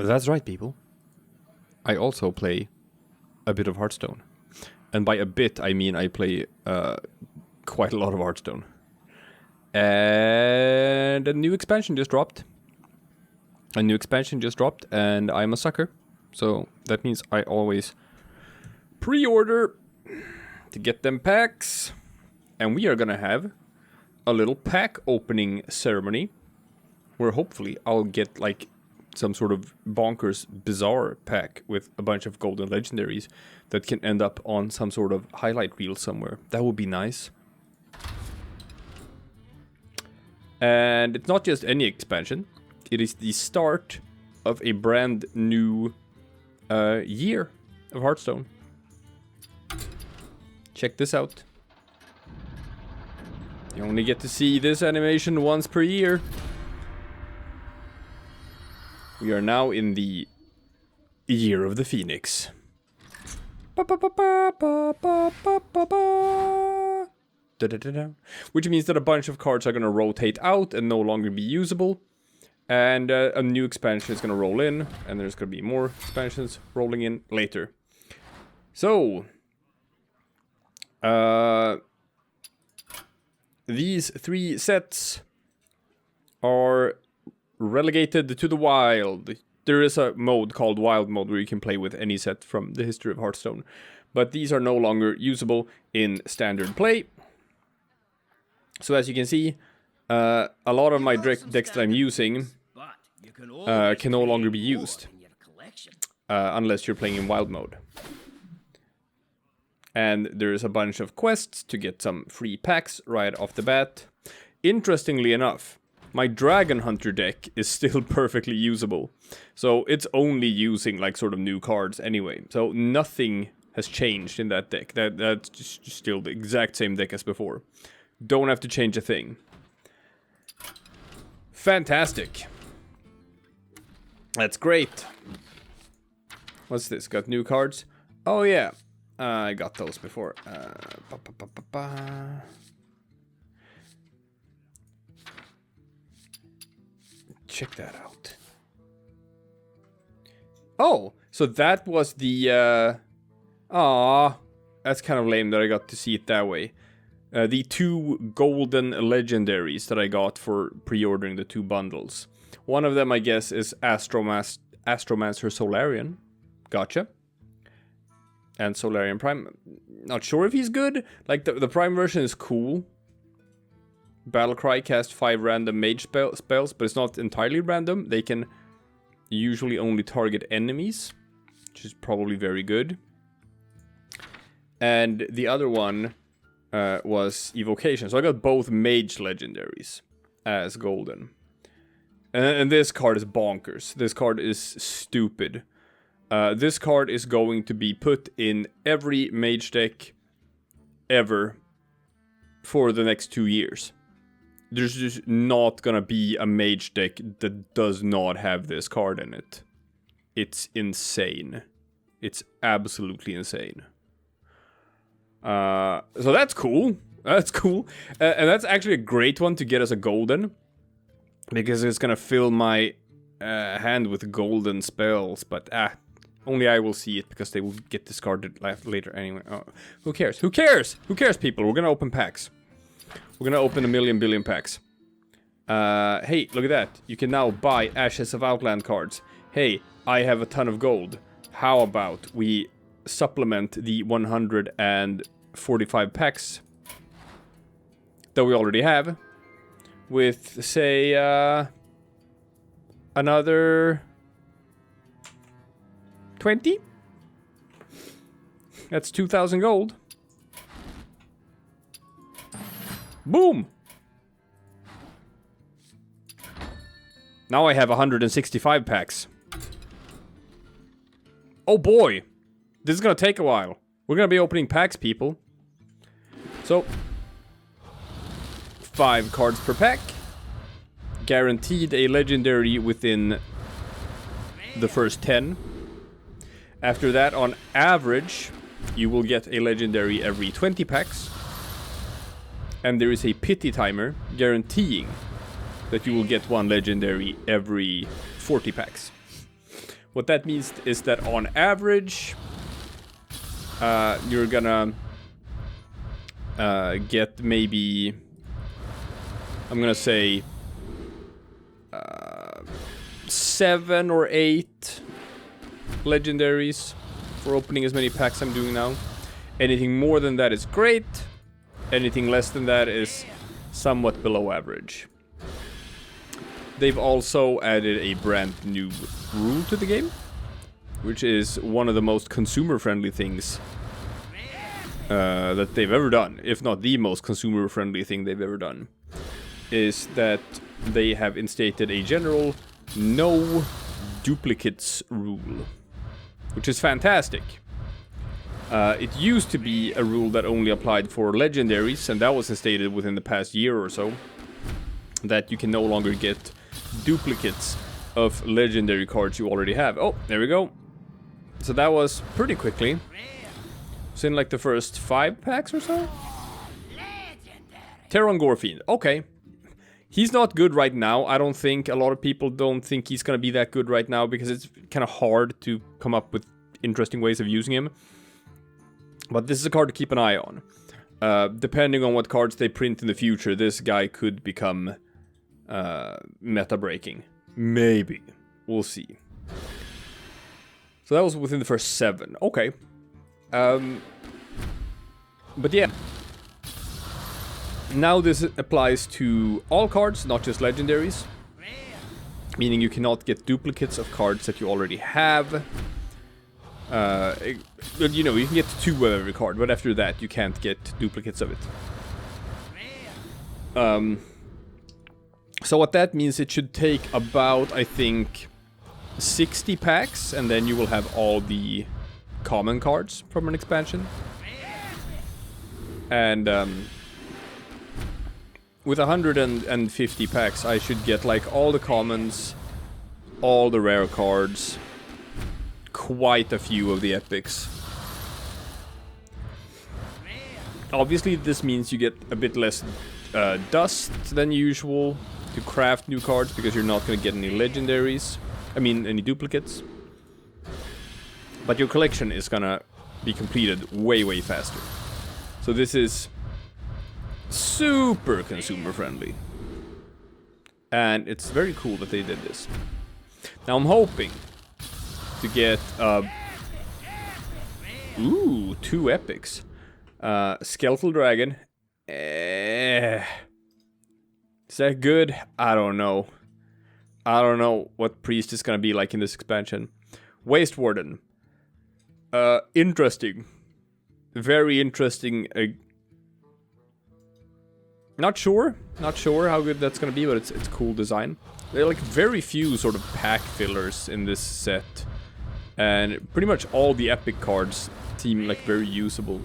That's right, people. I also play a bit of Hearthstone. And by a bit, I mean I play quite a lot of Hearthstone. And a new expansion just dropped. And I'm a sucker. So that means I always pre-order to get them packs. And we are gonna have a little pack opening ceremony where hopefully I'll get like some sort of bonkers bizarre pack with a bunch of golden legendaries that can end up on some sort of highlight reel somewhere. That would be nice. And it's not just any expansion. It is the start of a brand new year of Hearthstone. Check this out. You only get to see this animation once per year. We are now in the Year of the Phoenix. Which means that a bunch of cards are going to rotate out and no longer be usable. And a new expansion is going to roll in. And there's going to be more expansions rolling in later. So, these 3 sets are relegated to the wild. There is a mode called wild mode where you can play with any set from the history of Hearthstone. But these are no longer usable in standard play. So as you can see, a lot of my decks that I'm using can no longer be used. Unless you're playing in wild mode. And there's a bunch of quests to get some free packs right off the bat. Interestingly enough, my Dragon Hunter deck is still perfectly usable. So it's only using like sort of new cards anyway. So nothing has changed in that deck. That's just still the exact same deck as before. Don't have to change a thing. Fantastic. That's great. What's this? Got new cards? Oh yeah. I got those before. Check that out. Oh, so that was the... that's kind of lame that I got to see it that way. The 2 golden legendaries that I got for pre-ordering the 2 bundles. One of them, I guess, is Astromancer Solarian. Gotcha. And Solarian Prime. Not sure if he's good. Like, the Prime version is cool. Battlecry cast 5 random mage spells, but it's not entirely random. They can usually only target enemies, which is probably very good. And the other one was Evocation. So I got both mage legendaries as golden. And this card is bonkers. This card is stupid. This card is going to be put in every mage deck ever for the next 2 years. There's just not gonna be a mage deck that does not have this card in it. It's insane. It's absolutely insane. So that's cool. That's cool. And that's actually a great one to get as a golden. Because it's gonna fill my hand with golden spells. But only I will see it because they will get discarded later anyway. Oh, who cares? Who cares? Who cares, people? We're gonna open packs. We're gonna open 1 billion packs. Hey, look at that. You can now buy Ashes of Outland cards. Hey, I have a ton of gold. How about we supplement the 145 packs that we already have with, say, another 20? That's 2,000 gold. Boom! Now I have 165 packs. Oh boy! This is gonna take a while. We're gonna be opening packs, people. So, 5 cards per pack. Guaranteed a legendary within the first 10. After that, on average, you will get a legendary every 20 packs. And there is a pity timer guaranteeing that you will get 1 legendary every 40 packs. What that means is that on average, you're gonna get maybe, I'm gonna say, 7 or 8 legendaries for opening as many packs I'm doing now. Anything more than that is great. Anything less than that is somewhat below average. They've also added a brand new rule to the game, which is one of the most consumer-friendly things that they've ever done, if not the most consumer-friendly thing they've ever done, is that they have instated a general no duplicates rule, which is fantastic. It used to be a rule that only applied for legendaries, and that was instated within the past year or so, that you can no longer get duplicates of legendary cards you already have. Oh, there we go. So that was pretty quickly. It's in like the first 5 packs or so. Terran Gorefiend. Okay. He's not good right now. I don't think, a lot of people don't think he's gonna be that good right now because it's kind of hard to come up with interesting ways of using him. But this is a card to keep an eye on. Depending on what cards they print in the future, this guy could become meta breaking. Maybe. We'll see. So that was within the first 7. Okay. But yeah. Now this applies to all cards, not just legendaries. Meaning you cannot get duplicates of cards that you already have. You know, you can get 2 of every card, but after that you can't get duplicates of it. So what that means, it should take about, I think, 60 packs, and then you will have all the common cards from an expansion. And with 150 packs, I should get like all the commons, all the rare cards, quite a few of the epics. Obviously this means you get a bit less dust than usual to craft new cards, because you're not going to get any legendaries. I mean, any duplicates. But your collection is gonna be completed way, way faster. So this is super consumer friendly. And it's very cool that they did this. Now I'm hoping to get ooh, 2 epics. Skeletal Dragon. Is that good? I don't know. I don't know what Priest is gonna be like in this expansion. Waste Warden. Interesting. Very interesting. Not sure how good that's gonna be, but it's cool design. There are like very few sort of pack fillers in this set, and pretty much all the epic cards seem like very usable.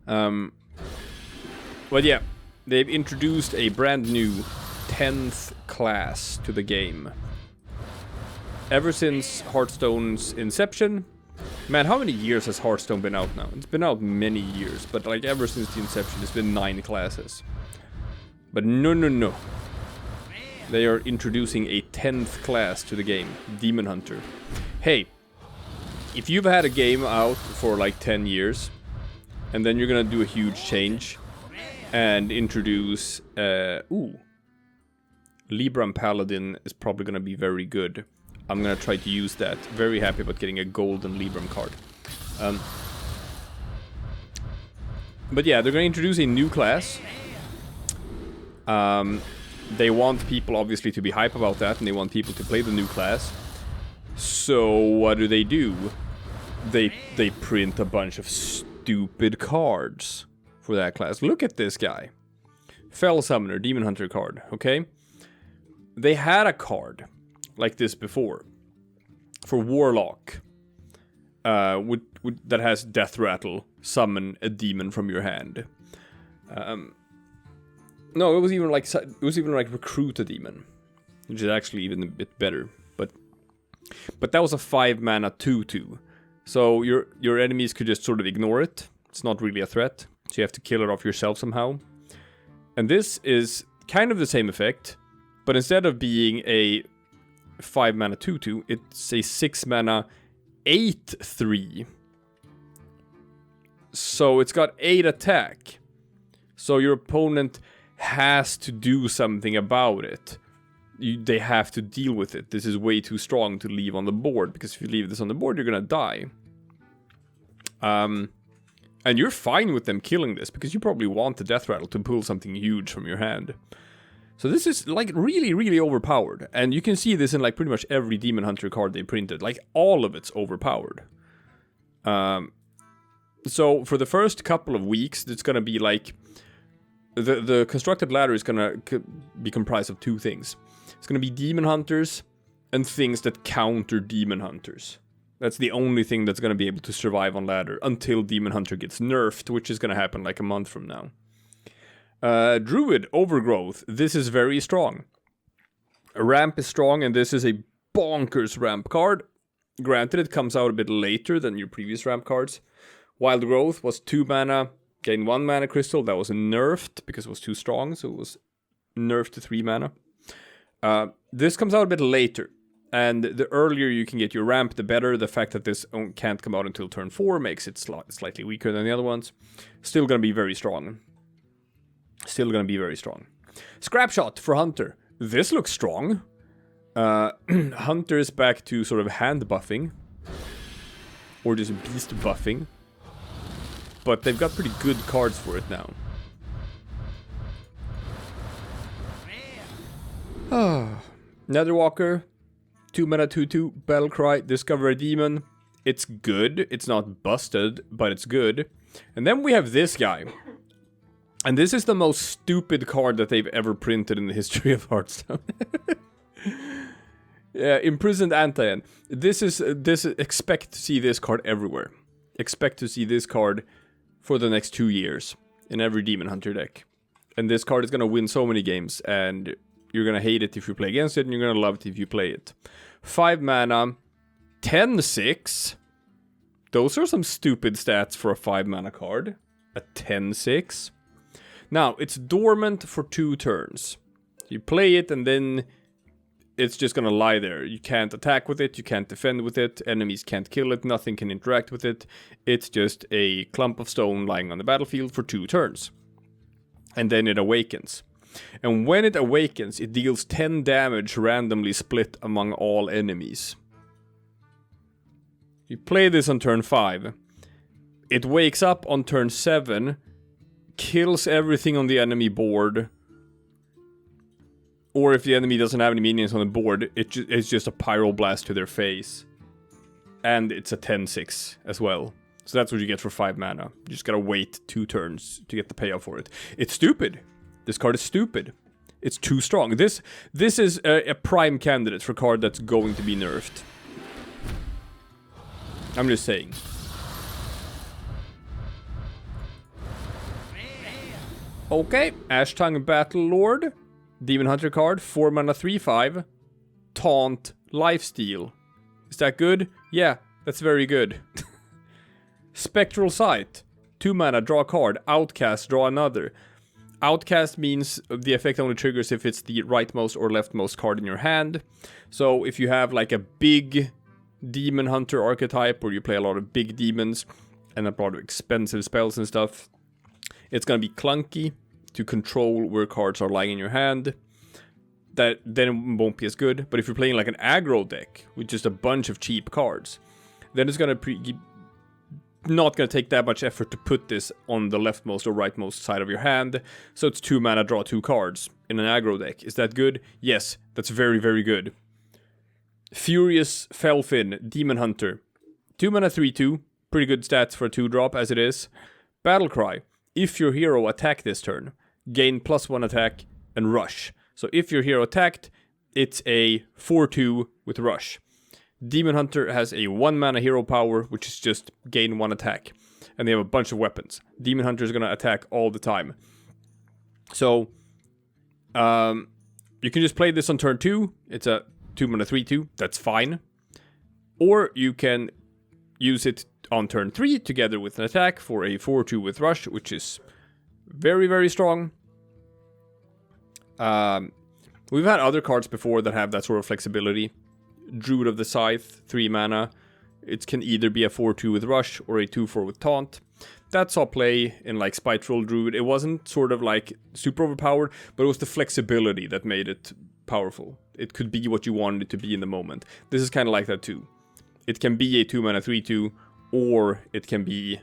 But yeah, they've introduced a brand new 10th class to the game. Ever since Hearthstone's inception. Man, how many years has Hearthstone been out now? It's been out many years, but like ever since the inception, it's been 9 classes. But no. They are introducing a 10th class to the game, Demon Hunter. Hey, if you've had a game out for like 10 years, and then you're gonna do a huge change, and introduce, Libram Paladin is probably gonna be very good. I'm gonna try to use that. Very happy about getting a golden Libram card. But yeah, they're gonna introduce a new class. They want people obviously to be hype about that, and they want people to play the new class. So what do? They print a bunch of stupid cards for that class. Look at this guy. Fell Summoner, Demon Hunter card, okay? They had a card like this before for Warlock, that has Death Rattle, summon a demon from your hand. No, it was even like recruit a demon, which is actually even a bit better. But that was a 5 mana 2/2, so your enemies could just sort of ignore it. It's not really a threat, so you have to kill it off yourself somehow. And this is kind of the same effect, but instead of being a 5 mana 2/2. It's a 6 mana 8/3. So it's got 8 attack. So your opponent has to do something about it. They have to deal with it. This is way too strong to leave on the board, because if you leave this on the board, you're gonna die. And you're fine with them killing this, because you probably want the Death Rattle to pull something huge from your hand. So this is, like, really, really overpowered. And you can see this in, like, pretty much every Demon Hunter card they printed. Like, all of it's overpowered. So for the first couple of weeks, it's gonna be, like... The constructed ladder is gonna be comprised of 2 things. It's gonna be Demon Hunters and things that counter Demon Hunters. That's the only thing that's gonna be able to survive on ladder until Demon Hunter gets nerfed, which is gonna happen like a month from now. Druid, Overgrowth. This is very strong. Ramp is strong, and this is a bonkers ramp card. Granted, it comes out a bit later than your previous ramp cards. Wild Growth was 2 mana, gain 1 mana crystal. That was nerfed because it was too strong, so it was nerfed to 3 mana. This comes out a bit later, and the earlier you can get your ramp, the better. The fact that this can't come out until turn 4 makes it slightly weaker than the other ones. Still gonna be very strong. Still gonna be very strong. Scrapshot for Hunter. This looks strong. Hunter is back to sort of hand buffing. Or just beast buffing. But they've got pretty good cards for it now. Netherwalker. 2 mana 2/2. Battlecry. Discover a Demon. It's good. It's not busted, but it's good. And then we have this guy. And this is the most stupid card that they've ever printed in the history of Hearthstone. Yeah, Imprisoned Antaean. Expect to see this card everywhere. Expect to see this card for the next 2 years in every Demon Hunter deck. And this card is gonna win so many games, and you're gonna hate it if you play against it, and you're gonna love it if you play it. 5 mana, 10/6. Those are some stupid stats for a 5 mana card. A 10/6. Now, it's dormant for 2 turns. You play it, and then it's just gonna lie there. You can't attack with it, you can't defend with it, enemies can't kill it, nothing can interact with it. It's just a clump of stone lying on the battlefield for 2 turns. And then it awakens. And when it awakens, it deals 10 damage randomly split among all enemies. You play this on turn 5. It wakes up on turn 7, kills everything on the enemy board. Or if the enemy doesn't have any minions on the board, it's just a pyroblast to their face. And it's a 10/6 as well. So that's what you get for 5 mana. You just gotta wait 2 turns to get the payoff for it. It's stupid. This card is stupid. It's too strong. This is a prime candidate for a card that's going to be nerfed. I'm just saying. Okay, Ashtongue Battlelord. Demon Hunter card, 4 mana 3/5. Taunt, Lifesteal. Is that good? Yeah, that's very good. Spectral Scythe. 2 mana, draw a card. Outcast, draw another. Outcast means the effect only triggers if it's the rightmost or leftmost card in your hand. So if you have like a big Demon Hunter archetype, or you play a lot of big demons and a lot of expensive spells and stuff, it's gonna be clunky to control where cards are lying in your hand. That then it won't be as good. But if you're playing like an aggro deck with just a bunch of cheap cards, then it's gonna not gonna take that much effort to put this on the leftmost or rightmost side of your hand. So it's 2 mana, draw 2 cards in an aggro deck. Is that good? Yes, that's very, very good. Furious Felfin, Demon Hunter. 2 mana 3/2. Pretty good stats for a 2-drop as it is. Battlecry. If your hero attack this turn, gain +1 attack and rush. So if your hero attacked, it's a 4/2 with rush. Demon Hunter has a 1 mana hero power, which is just gain 1 attack. And they have a bunch of weapons. Demon Hunter is gonna attack all the time. So, you can just play this on turn 2. It's a 2 mana 3/2. That's fine. Or you can use it on turn 3 together with an attack for a 4/2 with rush, which is very, very strong. We've had other cards before that have that sort of flexibility. Druid of the Scythe, 3 mana. It can either be a 4-2 with Rush or a 2-4 with Taunt. That saw play in like Spiteful Druid. It wasn't sort of like super overpowered, but it was the flexibility that made it powerful. It could be what you wanted it to be in the moment. This is kind of like that too. It can be a 2 mana 3-2, or it can be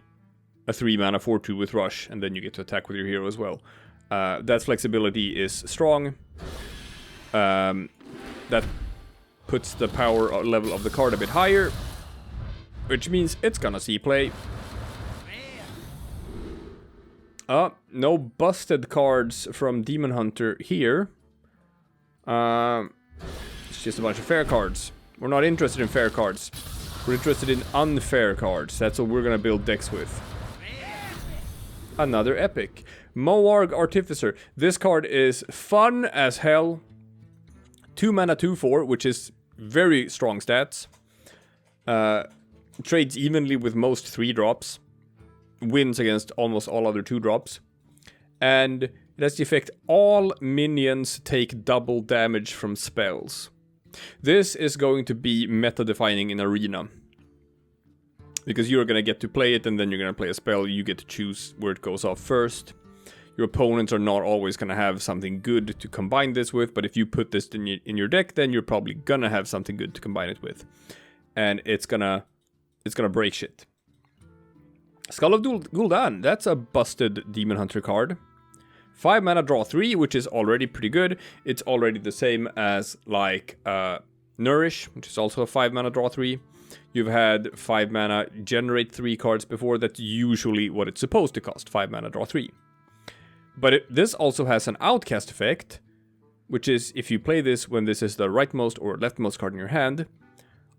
a 3 mana 4-2 with Rush, and then you get to attack with your hero as well. That flexibility is strong. That puts the power level of the card a bit higher, which means it's gonna see play. No busted cards from Demon Hunter here. It's just a bunch of fair cards. We're not interested in fair cards. We're interested in unfair cards. That's what we're gonna build decks with. Another epic. Moarg Artificer. This card is fun as hell. 2 mana 2-4, which is very strong stats. Trades evenly with most 3-drops. Wins against almost all other 2-drops. And it has the effect all minions take double damage from spells. This is going to be meta-defining in Arena. Because you're going to get to play it, and then you're going to play a spell. You get to choose where it goes off first. Your opponents are not always going to have something good to combine this with, but if you put this in your deck, then you're probably going to have something good to combine it with. And it's gonna break shit. Skull of Gul'dan, that's a busted Demon Hunter card. 5 mana, draw 3, which is already pretty good. It's already the same as, like, Nourish, which is also a 5 mana, draw 3. You've had 5 mana, generate 3 cards before. That's usually what it's supposed to cost, 5 mana, draw 3. But this also has an outcast effect, which is if you play this when this is the rightmost or leftmost card in your hand,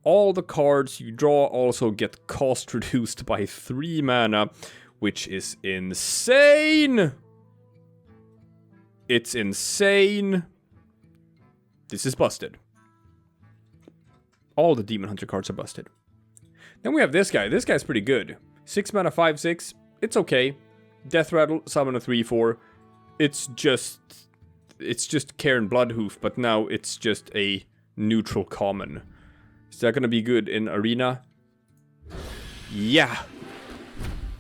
all the cards you draw also get cost reduced by 3 mana, which is insane! It's insane. This is busted. All the Demon Hunter cards are busted. Then we have this guy. This guy's pretty good. 6 mana 5-6. It's okay. Death Rattle, summon a 3-4. It's just Cairn Bloodhoof, but now it's just a neutral common. Is that gonna be good in Arena? Yeah.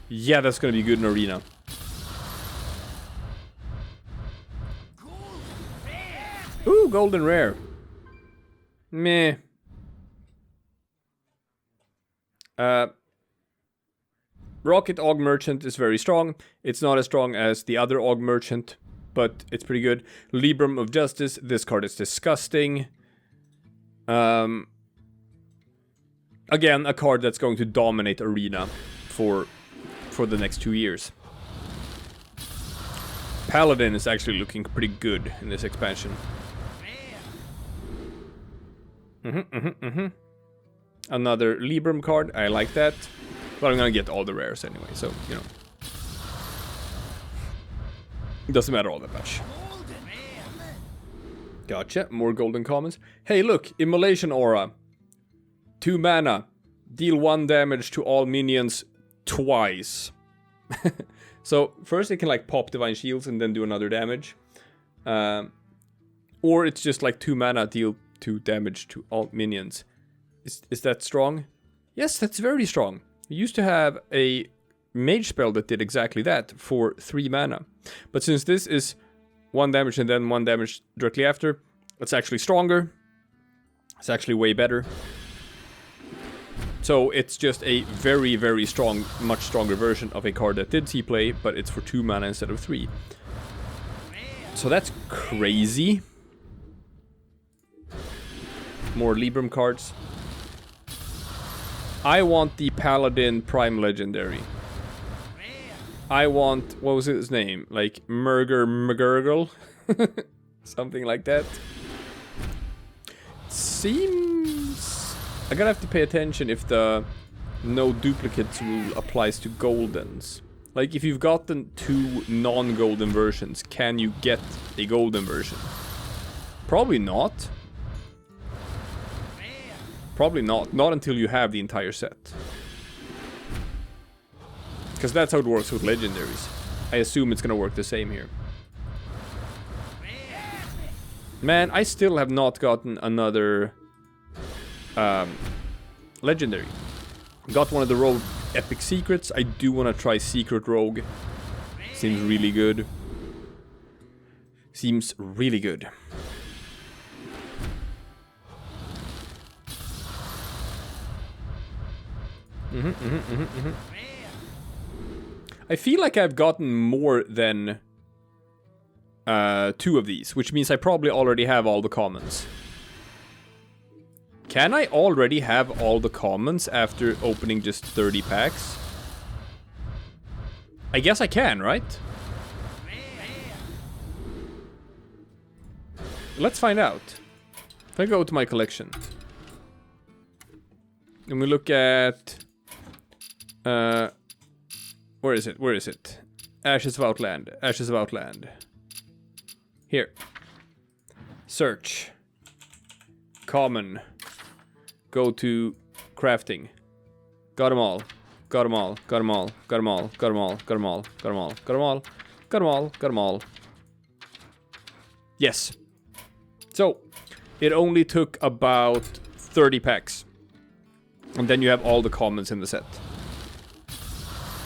Yeah, that's gonna be good in Arena. Ooh, golden rare. Meh. Rocket Aug Merchant is very strong. It's not as strong as the other Aug Merchant, but it's pretty good. Libram of Justice. This card is disgusting. Again, a card that's going to dominate Arena for the next 2 years. Paladin is actually looking pretty good in this expansion. Another Libram card. I like that. But I'm gonna get all the rares anyway, so, you know. It doesn't matter all that much. Gotcha. More golden commons. Hey, look. Immolation Aura. 2 mana. Deal 1 damage to all minions twice. So, first it can, like, pop Divine Shields and then do another damage. Or it's just, like, 2 mana, deal 2 damage to all minions. Is that strong? Yes, that's very strong. We used to have a mage spell that did exactly that for 3 mana. But since this is 1 damage and then 1 damage directly after, it's actually stronger. It's actually way better. So it's just a very, very strong, much stronger version of a card that did see play, but it's for 2 mana instead of 3. So that's crazy. More Libram cards. I want the Paladin Prime Legendary. I want, what was his name? Like, McGurgle? Something like that. Seems... I'm gonna have to pay attention if the no duplicates rule applies to Goldens. Like, if you've gotten 2 non-golden versions, can you get a golden version? Probably not. Probably not. Not until you have the entire set. Because that's how it works with legendaries. I assume it's gonna work the same here. Man, I still have not gotten another legendary. Got one of the rogue epic secrets. I do want to try secret rogue. Seems really good. Seems really good. I feel like I've gotten more than 2 of these, which means I probably already have all the commons. Can I already have all the commons after opening just 30 packs? I guess I can, right? Let's find out. If I go to my collection. And we look at... where is it? Where is it? Ashes of Outland. Ashes of Outland. Here. Search. Common. Go to crafting. Got them all. Got them all. Got them all. Got them all. Got them all. Got them all. Got them all. Got them all. Got them all. Got them all. Yes. So, it only took about 30 packs. And then you have all the commons in the set.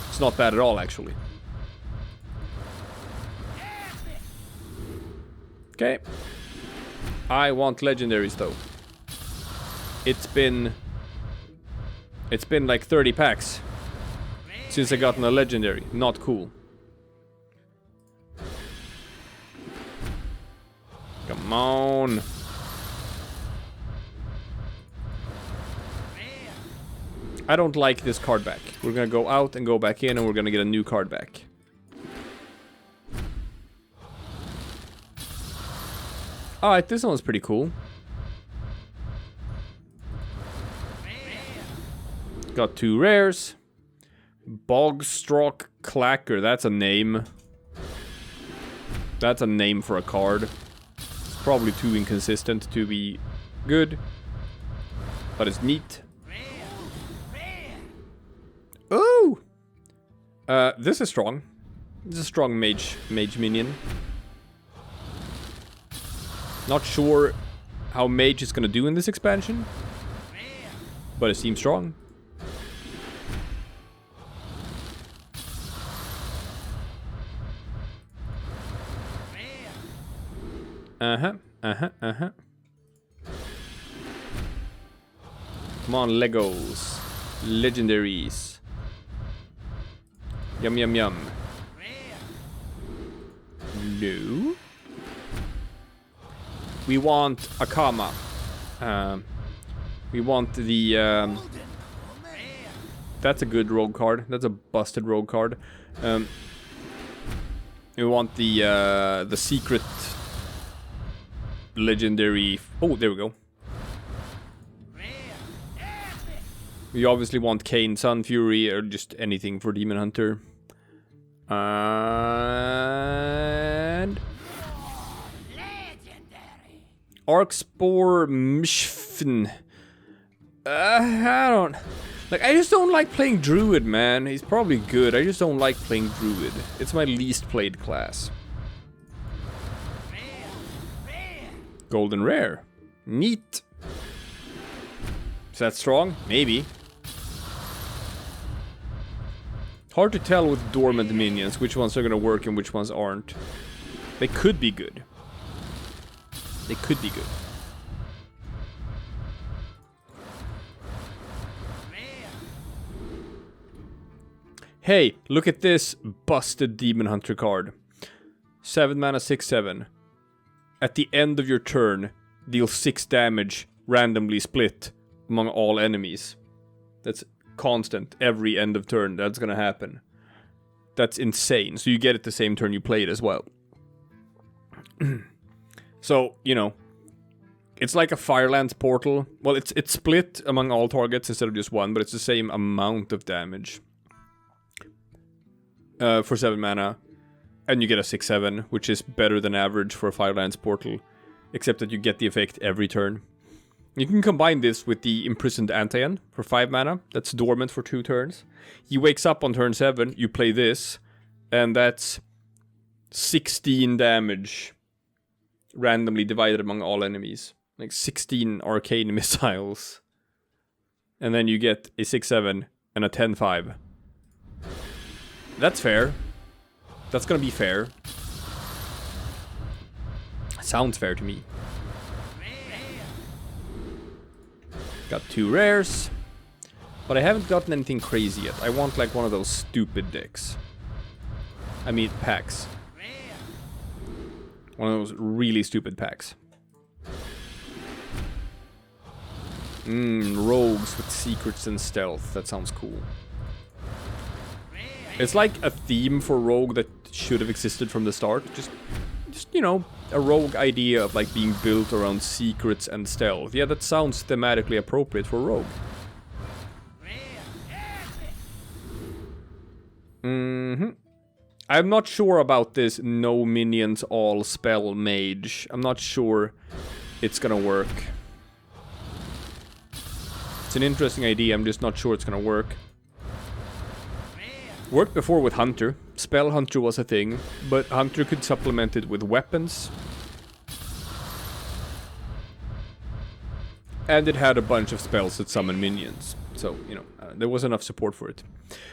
It's not bad at all, actually. Okay. I want legendaries, though. It's been like 30 packs since I got a legendary. Not cool. Come on. I don't like this card back. We're gonna go out and go back in and we're gonna get a new card back. Alright, this one's pretty cool. Got 2 rares. Bogstroke Clacker, that's a name. That's a name for a card. It's probably too inconsistent to be good. But it's neat. Oh! This is strong. This is a strong mage minion. Not sure how mage is gonna do in this expansion. But it seems strong. Come on, Legos. Legendaries. Yum, yum, yum. No. We want Akama. We want the... that's a good rogue card. That's a busted rogue card. We want the secret... legendary... Oh, there we go. We obviously want Kane, Sun Fury, or just anything for Demon Hunter. And... Arcspore Mishfin. I don't... Like, I just don't like playing Druid, man. He's probably good. I just don't like playing Druid. It's my least played class. Golden Rare. Neat. Is that strong? Maybe. Hard to tell with dormant minions which ones are gonna work and which ones aren't. They could be good. They could be good. Hey, look at this busted Demon Hunter card. 7 mana, 6/7. At the end of your turn, deal 6 damage, randomly split among all enemies. That's constant. Every end of turn, that's gonna happen. That's insane. So you get it the same turn you play it as well. So, you know, it's like a Firelands portal. Well, it's split among all targets instead of just one, but it's the same amount of damage. For 7 mana. And you get a 6/7, which is better than average for a Firelands portal. Except that you get the effect every turn. You can combine this with the Imprisoned Antaeon for 5 mana. That's dormant for 2 turns. He wakes up on turn 7, you play this, and that's 16 damage randomly divided among all enemies. Like 16 arcane missiles. and then you get a 6/7 and a 10/5. That's fair. That's gonna be fair. Sounds fair to me. Got 2 rares. But I haven't gotten anything crazy yet. I want like one of those stupid decks. I mean packs. One of those really stupid packs. Rogues with secrets and stealth. That sounds cool. It's like a theme for rogue that should have existed from the start. Just you know, a rogue idea of like being built around secrets and stealth. Yeah, that sounds thematically appropriate for rogue. I'm not sure about this no minions all spell mage. I'm not sure it's gonna work. It's an interesting idea, I'm just not sure it's gonna work. Worked before with Hunter. Spell Hunter was a thing, but Hunter could supplement it with weapons. And it had a bunch of spells that summon minions. So, you know, there was enough support for it.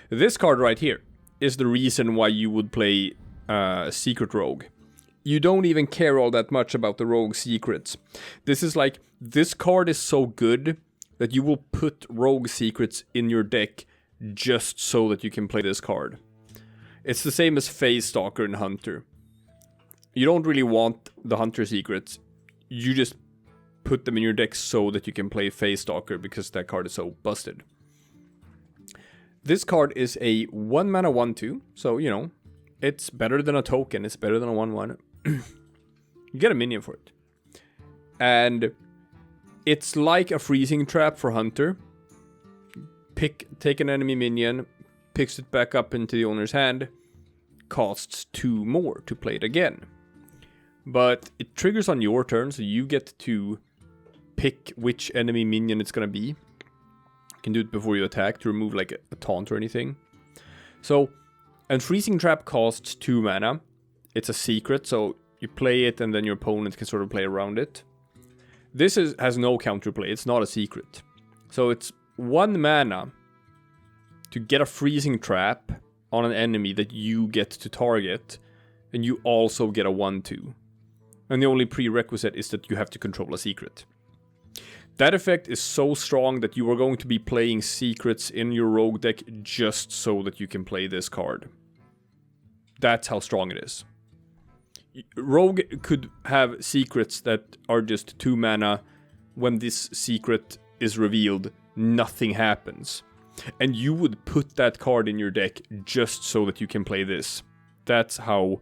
This card right here is the reason why you would play Secret Rogue. You don't even care all that much about the Rogue secrets. This is like, this card is so good that you will put Rogue secrets in your deck just so that you can play this card. It's the same as Phase Stalker and Hunter. You don't really want the Hunter secrets. You just put them in your deck so that you can play Phase Stalker because that card is so busted. This card is a 1 mana 1/2, so you know, it's better than a token, it's better than a 1/1. You get a minion for it. And it's like a freezing trap for Hunter. Take an enemy minion, picks it back up into the owner's hand, costs 2 more to play it again. But it triggers on your turn, so you get to pick which enemy minion it's gonna be. You can do it before you attack to remove like a taunt or anything. So, and Freezing Trap costs 2 mana. It's a secret, so you play it and then your opponent can sort of play around it. This has no counterplay, it's not a secret. So it's 1 mana to get a Freezing Trap on an enemy that you get to target, and you also get a 1/2. And the only prerequisite is that you have to control a secret. That effect is so strong that you are going to be playing secrets in your rogue deck just so that you can play this card. That's how strong it is. Rogue could have secrets that are just 2 mana. When this secret is revealed, nothing happens. And you would put that card in your deck just so that you can play this. That's how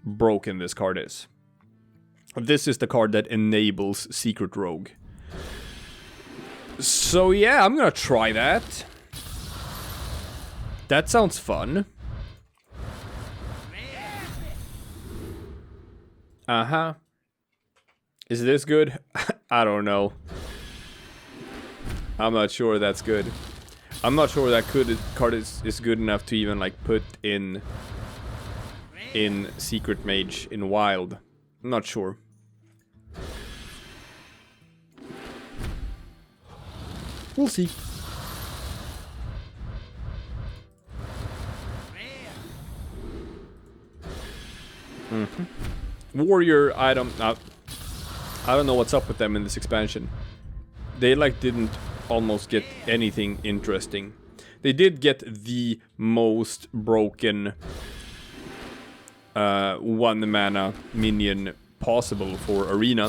broken this card is. This is the card that enables Secret Rogue. So yeah, I'm gonna try that. That sounds fun. Uh-huh. Is this good? I don't know. I'm not sure that's good. I'm not sure that card is good enough to even like put in Secret Mage in Wild. I'm not sure. We'll see. Warrior, I don't know what's up with them in this expansion. They like didn't almost get anything interesting. They did get the most broken 1 mana minion possible for Arena.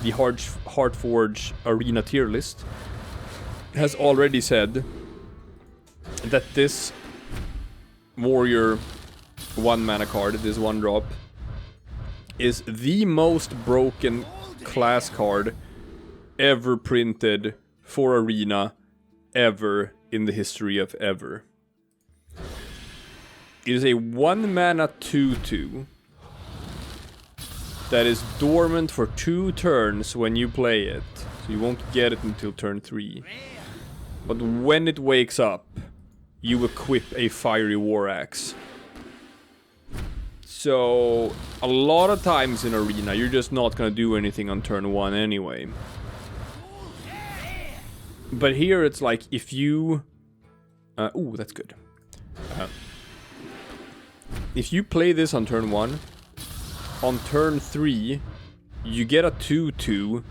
The Heartforge Arena tier list has already said that this warrior 1 mana card, this 1-drop, is the most broken class card ever printed for Arena ever in the history of ever. It is a 1 mana 2/2 that is dormant for 2 turns when you play it, so you won't get it until turn 3. But when it wakes up, you equip a Fiery War Axe. So, a lot of times in Arena, you're just not gonna do anything on turn 1 anyway. But here it's like if you... ooh, that's good. If you play this on turn 1, on turn 3, you get a 2/2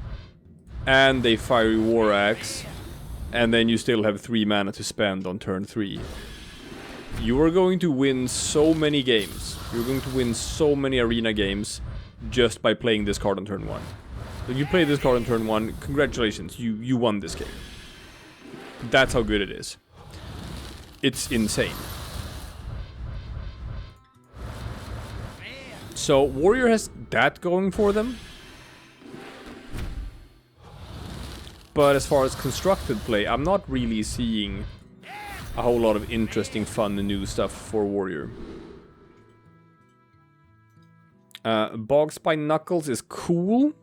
and a Fiery War Axe, and then you still have 3 mana to spend on turn 3. You are going to win so many games. You're going to win so many arena games just by playing this card on turn 1. If you play this card on turn 1, congratulations, you won this game. That's how good it is. It's insane. So, Warrior has that going for them. But as far as constructed play, I'm not really seeing a whole lot of interesting, fun, and new stuff for Warrior. Bogspine Knuckles is cool.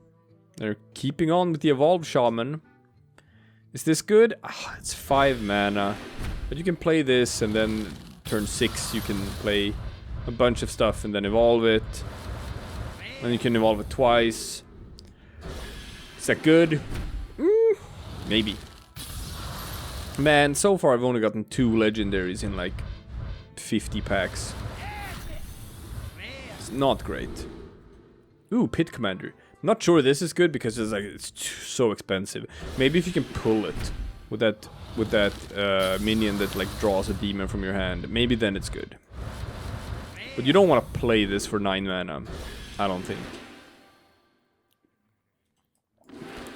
They're keeping on with the Evolved Shaman. Is this good? Ah, it's 5 mana. But you can play this, and then turn 6 you can play a bunch of stuff and then evolve it. And you can evolve it twice. Is that good? Maybe. Man, so far I've only gotten 2 legendaries in like 50 packs. It's not great. Ooh, Pit Commander. Not sure this is good because it's so expensive. Maybe if you can pull it with that minion that like draws a demon from your hand, maybe then it's good. But you don't want to play this for 9 mana, I don't think.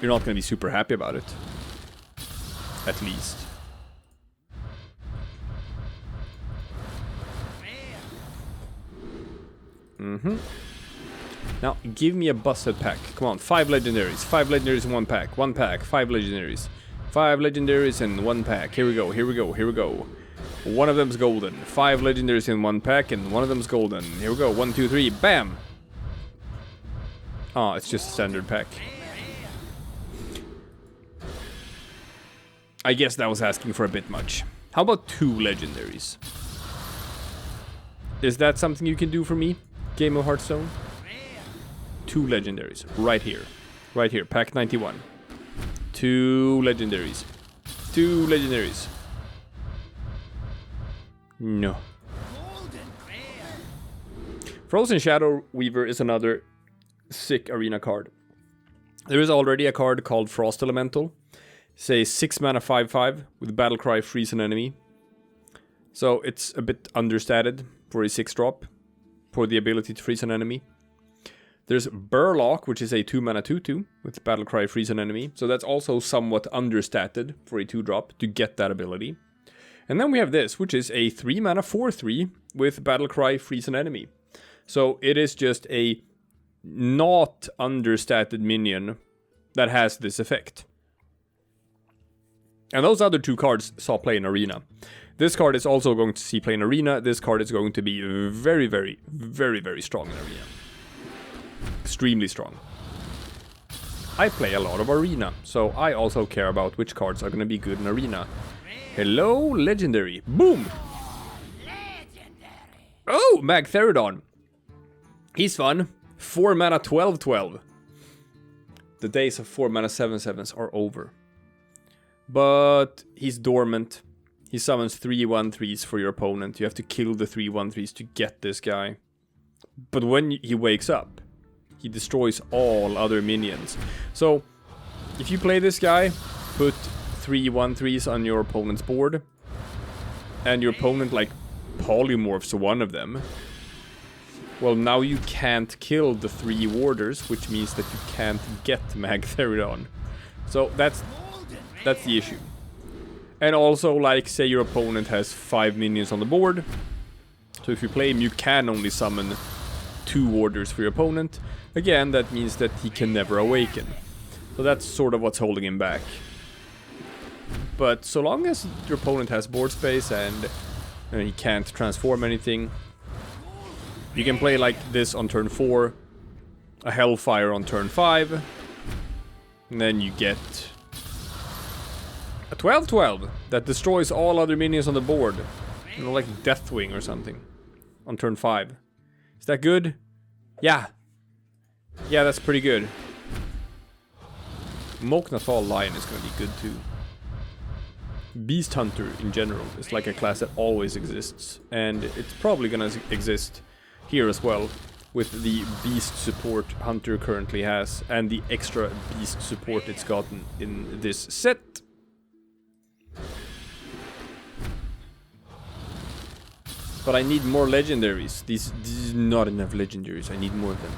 You're not going to be super happy about it. At least. Now, give me a busted pack. Come on, 5 legendaries. 5 legendaries in 1 pack. 1 pack, 5 legendaries. 5 legendaries in 1 pack. Here we go, here we go, here we go. One of them's golden. 5 legendaries in 1 pack, and one of them's golden. Here we go, 1, 2, 3, bam! Oh, it's just a standard pack. I guess that was asking for a bit much. How about 2 legendaries? Is that something you can do for me, Game of Hearthstone? 2 legendaries, right here. Right here, pack 91. 2 legendaries. 2 legendaries. No. Frozen Shadow Weaver is another sick arena card. There is already a card called Frost Elemental. Say 6 mana 5/5 with Battlecry freeze an enemy. So it's a bit understated for a 6-drop for the ability to freeze an enemy. There's Burlock, which is a 2 mana 2/2 with Battlecry freeze an enemy. So that's also somewhat understated for a 2-drop to get that ability. And then we have this, which is a 3 mana 4/3 with Battlecry freeze an enemy. So it is just a not understated minion that has this effect. And those other 2 cards saw play in Arena. This card is also going to see play in Arena. This card is going to be very, very, very, very strong in Arena. Extremely strong. I play a lot of Arena, so I also care about which cards are going to be good in Arena. Hello, Legendary. Boom! Oh, Magtheridon. He's fun. 4 mana 12/12. The days of 4 mana 7/7s are over. But he's dormant. He summons 3 1/3s for your opponent. You have to kill the 3 1/3s to get this guy. But when he wakes up, he destroys all other minions. So, if you play this guy, put 3 1/3s on your opponent's board, and your opponent like polymorphs one of them, well, now you can't kill the 3 warders, which means that you can't get Magtheridon. So that's the issue. And also, like, say your opponent has 5 minions on the board. So if you play him, you can only summon 2 warders for your opponent. Again, that means that he can never awaken. So that's sort of what's holding him back. But so long as your opponent has board space and he can't transform anything, you can play like this on turn 4, a Hellfire on turn 5, and then you get a 12/12 that destroys all other minions on the board. You know, like Deathwing or something on turn 5. Is that good? Yeah. Yeah, that's pretty good. Mok'Nathal Lion is going to be good too. Beast Hunter in general is like a class that always exists, and it's probably gonna exist here as well, with the beast support Hunter currently has, and the extra beast support it's gotten in this set. But I need more legendaries. These is not enough legendaries, I need more of them.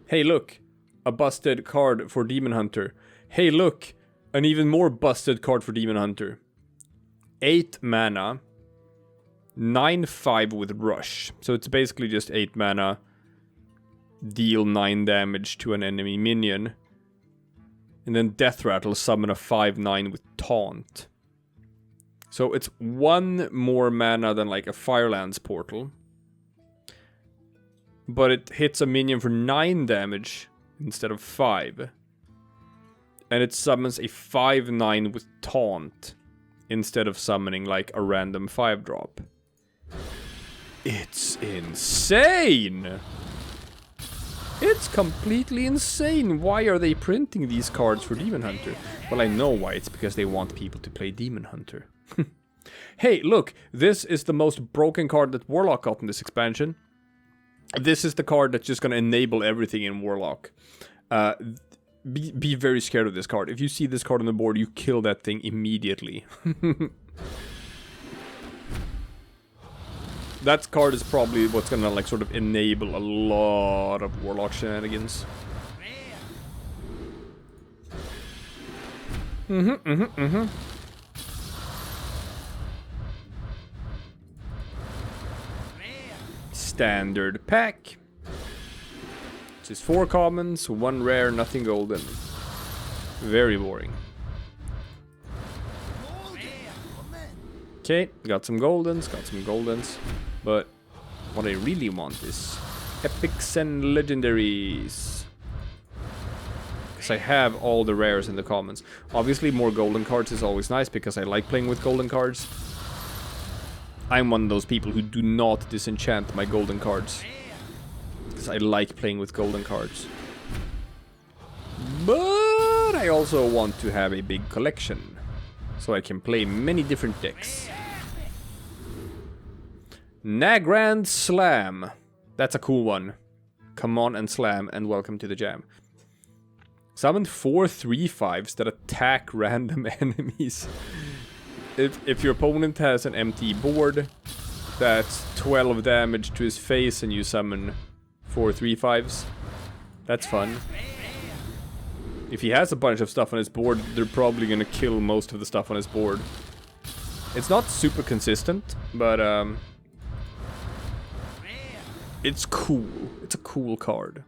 Hey look, a busted card for Demon Hunter. Hey look, an even more busted card for Demon Hunter. 8 mana. 9/5 with Rush. So it's basically just 8 mana. Deal 9 damage to an enemy minion. And then Death Rattle, summon a 5/9 with Taunt. So it's 1 more mana than like a Firelands Portal. But it hits a minion for 9 damage instead of 5. And it summons a 5/9 with Taunt instead of summoning like a random 5-drop. It's insane! It's completely insane! Why are they printing these cards for Demon Hunter? Well, I know why. It's because they want people to play Demon Hunter. Hey, look! This is the most broken card that Warlock got in this expansion. This is the card that's just gonna enable everything in Warlock. Be very scared of this card. If you see this card on the board, you kill that thing immediately. That card is probably what's gonna like sort of enable a lot of Warlock shenanigans. Standard pack. This is 4 commons, 1 rare, nothing golden. Very boring. Okay, got some goldens, but what I really want is epics and legendaries. Because I have all the rares and the commons. Obviously more golden cards is always nice because I like playing with golden cards. I'm one of those people who do not disenchant my golden cards. Because I like playing with golden cards. But I also want to have a big collection. So I can play many different decks. Nagrand Slam. That's a cool one. Come on and slam and welcome to the jam. Summon 4 3/5s that attack random enemies. If your opponent has an empty board, that's 12 damage to his face and you summon 4 3/5s. That's fun. If he has a bunch of stuff on his board, they're probably gonna kill most of the stuff on his board. It's not super consistent, but it's cool. It's a cool card.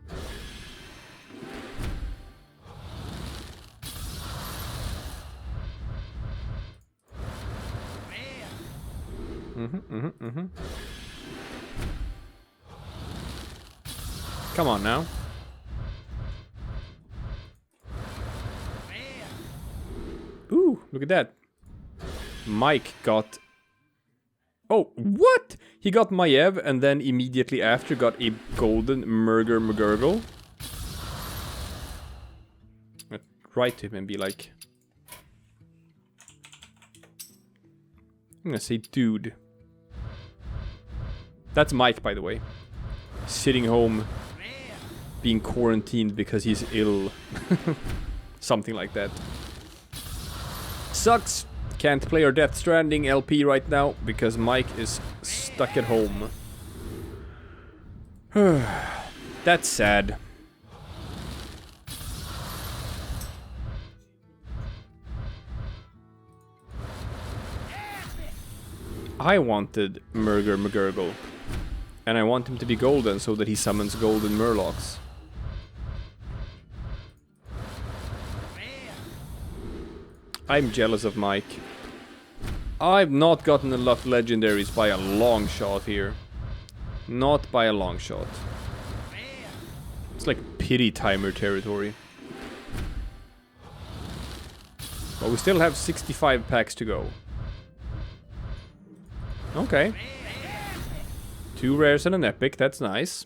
Come on now. Ooh, look at that. Mike got... Oh, what? He got Maiev and then immediately after got a golden Murger McGurgle. I'd write to him and be like... I'm gonna say dude. That's Mike, by the way. Sitting home, being quarantined because he's ill. Something like that. Sucks. Can't play our Death Stranding LP right now because Mike is stuck at home. That's sad. I wanted Murger McGurgle. And I want him to be golden so that he summons golden Murlocs. I'm jealous of Mike. I've not gotten enough legendaries by a long shot here. Not by a long shot. It's like pity timer territory. But we still have 65 packs to go. Okay. 2 rares and an epic, that's nice.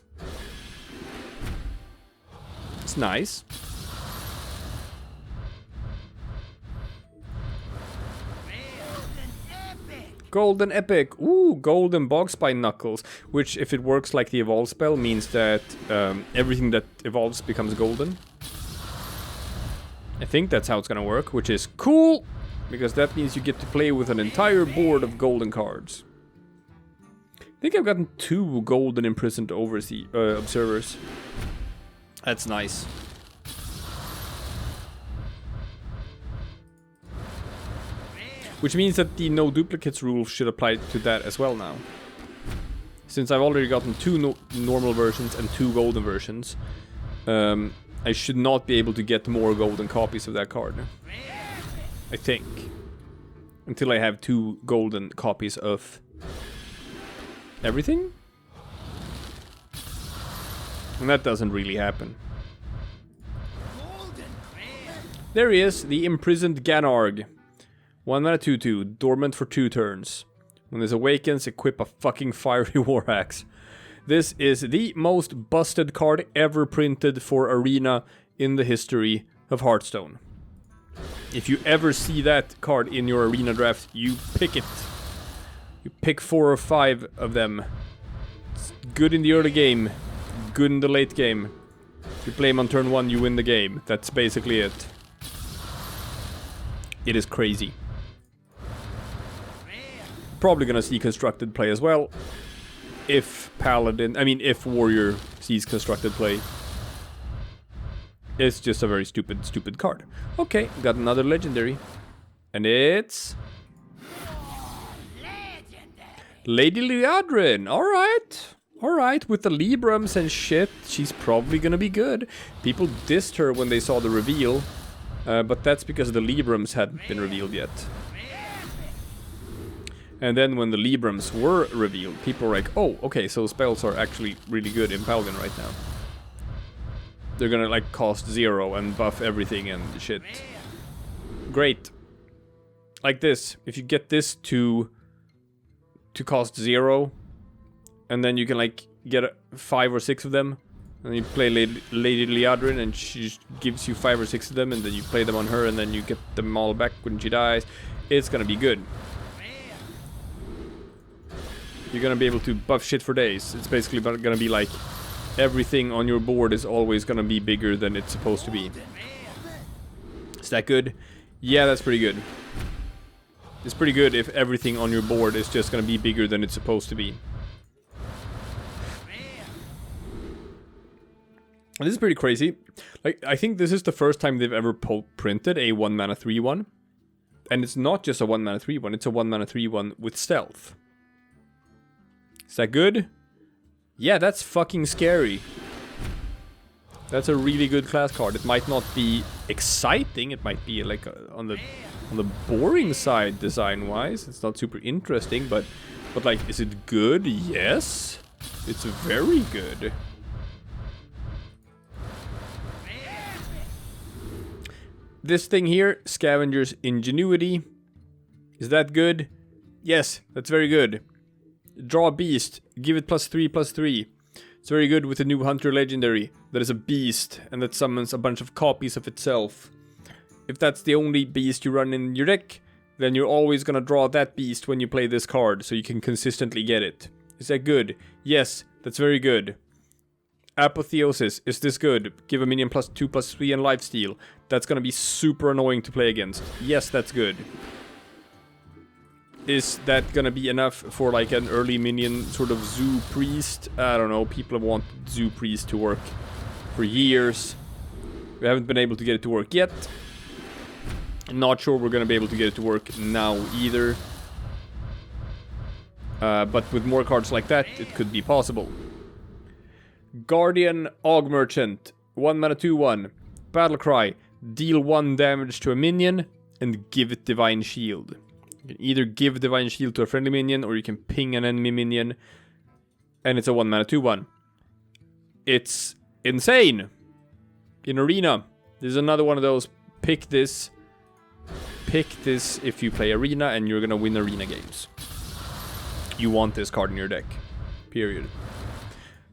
It's nice. Golden Epic. Ooh, Golden Bogspine Knuckles. Which, if it works like the Evolve spell, means that everything that evolves becomes golden. I think that's how it's gonna work, which is cool. Because that means you get to play with an entire board of golden cards. I think I've gotten 2 golden imprisoned observers. That's nice. Which means that the no duplicates rule should apply to that as well now. Since I've already gotten 2 normal versions and 2 golden versions, I should not be able to get more golden copies of that card. I think. Until I have 2 golden copies of everything? And that doesn't really happen. There he is, the imprisoned Ganarg. 1 mana 2/2, dormant for 2 turns. When this awakens, equip a fucking fiery war axe. This is the most busted card ever printed for Arena in the history of Hearthstone. If you ever see that card in your Arena draft, you pick it. You pick 4 or 5 of them. It's good in the early game, good in the late game. If you play him on turn 1, you win the game. That's basically it. It is crazy. Probably gonna see constructed play as well. If if Warrior sees constructed play. It's just a very stupid card. Okay, got another legendary. And it's... Lady Liadrin, alright. Alright, with the Librams and shit, she's probably gonna be good. People dissed her when they saw the reveal. But that's because the Librams hadn't been revealed yet. And then when the Librams were revealed, people were like, oh, okay, so spells are actually really good in Palgan right now. They're gonna like cost 0 and buff everything and shit. Great. Like this, if you get this to cost 0, and then you can like get 5 or 6 of them, and you play Lady Liadrin and she gives you 5 or 6 of them, and then you play them on her, and then you get them all back when she dies. It's gonna be good. You're gonna be able to buff shit for days. It's basically gonna be like everything on your board is always gonna be bigger than it's supposed to be. Is that good? Yeah, that's pretty good. It's pretty good if everything on your board is just gonna be bigger than it's supposed to be. And this is pretty crazy. Like, I think this is the first time they've ever printed a 1 mana 3/1. And it's not just a 1 mana 3/1, it's a 1 mana 3/1 with stealth. Is that good? Yeah, that's fucking scary. That's a really good class card. It might not be exciting. It might be like on the boring side design-wise. It's not super interesting, but like, is it good? Yes, it's very good. This thing here, Scavenger's Ingenuity. Is that good? Yes, that's very good. Draw a beast, give it +3/+3. It's very good with the new Hunter Legendary. That is a beast, and that summons a bunch of copies of itself. If that's the only beast you run in your deck, then you're always gonna draw that beast when you play this card, so you can consistently get it. Is that good? Yes, that's very good. Apotheosis, is this good? Give a minion +2/+3 and lifesteal. That's gonna be super annoying to play against. Yes, that's good. Is that gonna be enough for like an early minion sort of Zoo Priest? I don't know, people have wanted Zoo Priest to work for years. We haven't been able to get it to work yet. Not sure we're gonna be able to get it to work now either. But with more cards like that, it could be possible. Guardian Og Merchant, 1 mana 2/1. Battlecry, deal 1 damage to a minion and give it Divine Shield. You can either give Divine Shield to a friendly minion, or you can ping an enemy minion. And it's a 1 mana 2/1. It's insane! In Arena, there's another one of those. Pick this. Pick this if you play Arena, and you're gonna win Arena games. You want this card in your deck. Period.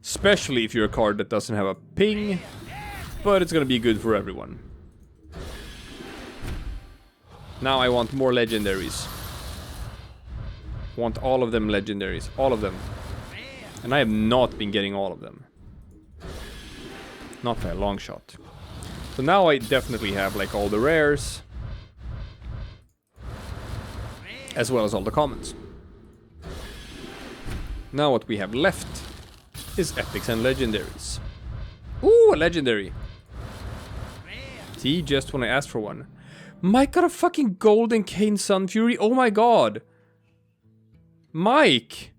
Especially if you're a card that doesn't have a ping. But it's gonna be good for everyone. Now I want more legendaries. Want all of them legendaries. All of them. And I have not been getting all of them. Not by a long shot. So now I definitely have like all the rares. As well as all the commons. Now what we have left is epics and legendaries. Ooh, a legendary. See, just when I asked for one. Mike got a fucking golden cane Sun Fury. Oh my god. Mike.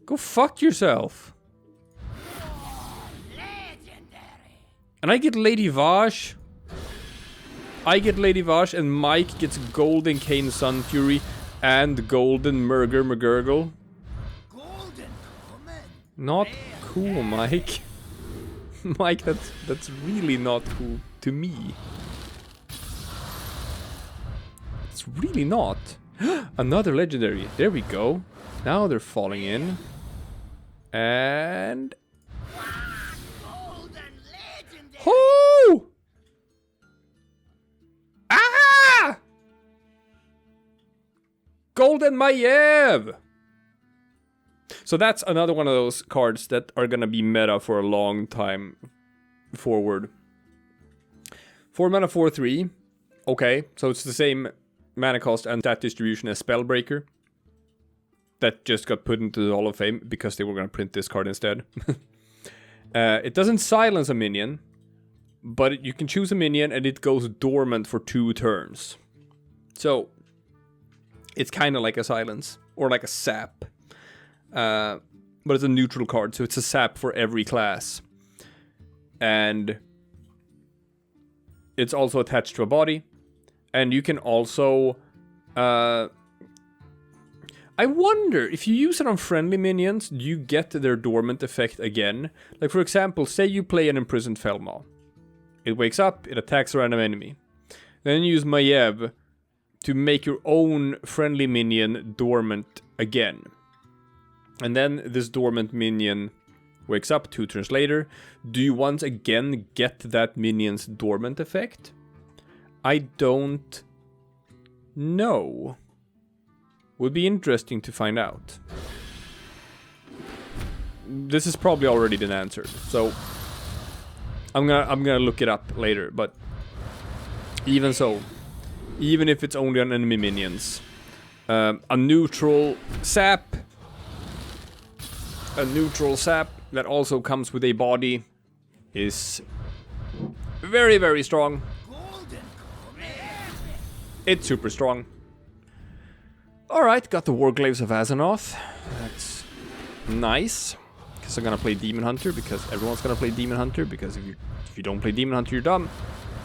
Go fuck yourself. And I get Lady Vash. I get Lady Vash and Mike gets golden cane Sun Fury and golden Murger McGurgle. Not cool, Mike. Mike, that's really not cool to me. It's really not. Another legendary. There we go. Now they're falling in. And... Oh! Ah! Golden Maiev! So that's another one of those cards that are gonna be meta for a long time forward. 4 mana 4/3. Okay, so it's the same mana cost and stat distribution as Spellbreaker. That just got put into the Hall of Fame because they were gonna print this card instead. It doesn't silence a minion, but you can choose a minion and it goes dormant for 2 turns. So it's kind of like a silence or like a sap. But it's a neutral card, so it's a sap for every class. And it's also attached to a body. And you can also... I wonder, if you use it on friendly minions, do you get their dormant effect again? Like, for example, say you play an Imprisoned Felmaw. It wakes up, it attacks a random enemy. Then you use Maiev to make your own friendly minion dormant again. And then this dormant minion wakes up 2 turns later. Do you once again get that minion's dormant effect? I don't know. Would be interesting to find out. This has probably already been answered, so I'm gonna look it up later. But even so, even if it's only on enemy minions, a neutral sap that also comes with a body is very, very strong. It's super strong. Alright, got the Warglaives of Azeroth. That's nice. Because I'm gonna play Demon Hunter, because everyone's gonna play Demon Hunter, because if you don't play Demon Hunter, you're dumb.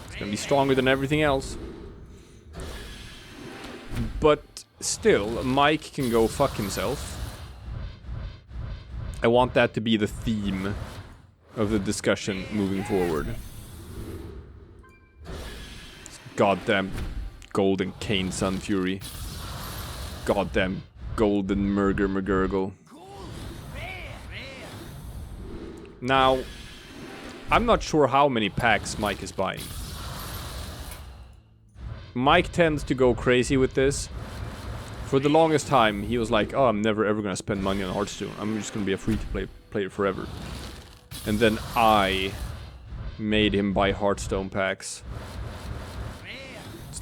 It's gonna be stronger than everything else. But still, Mike can go fuck himself. I want that to be the theme of the discussion moving forward. Goddamn golden cane Sun Fury. Goddamn golden Murger McGurgle. Now, I'm not sure how many packs Mike is buying. Mike tends to go crazy with this. For the longest time, he was like, oh, I'm never ever gonna spend money on Hearthstone. I'm just gonna be a free-to-play player forever. And then I made him buy Hearthstone packs.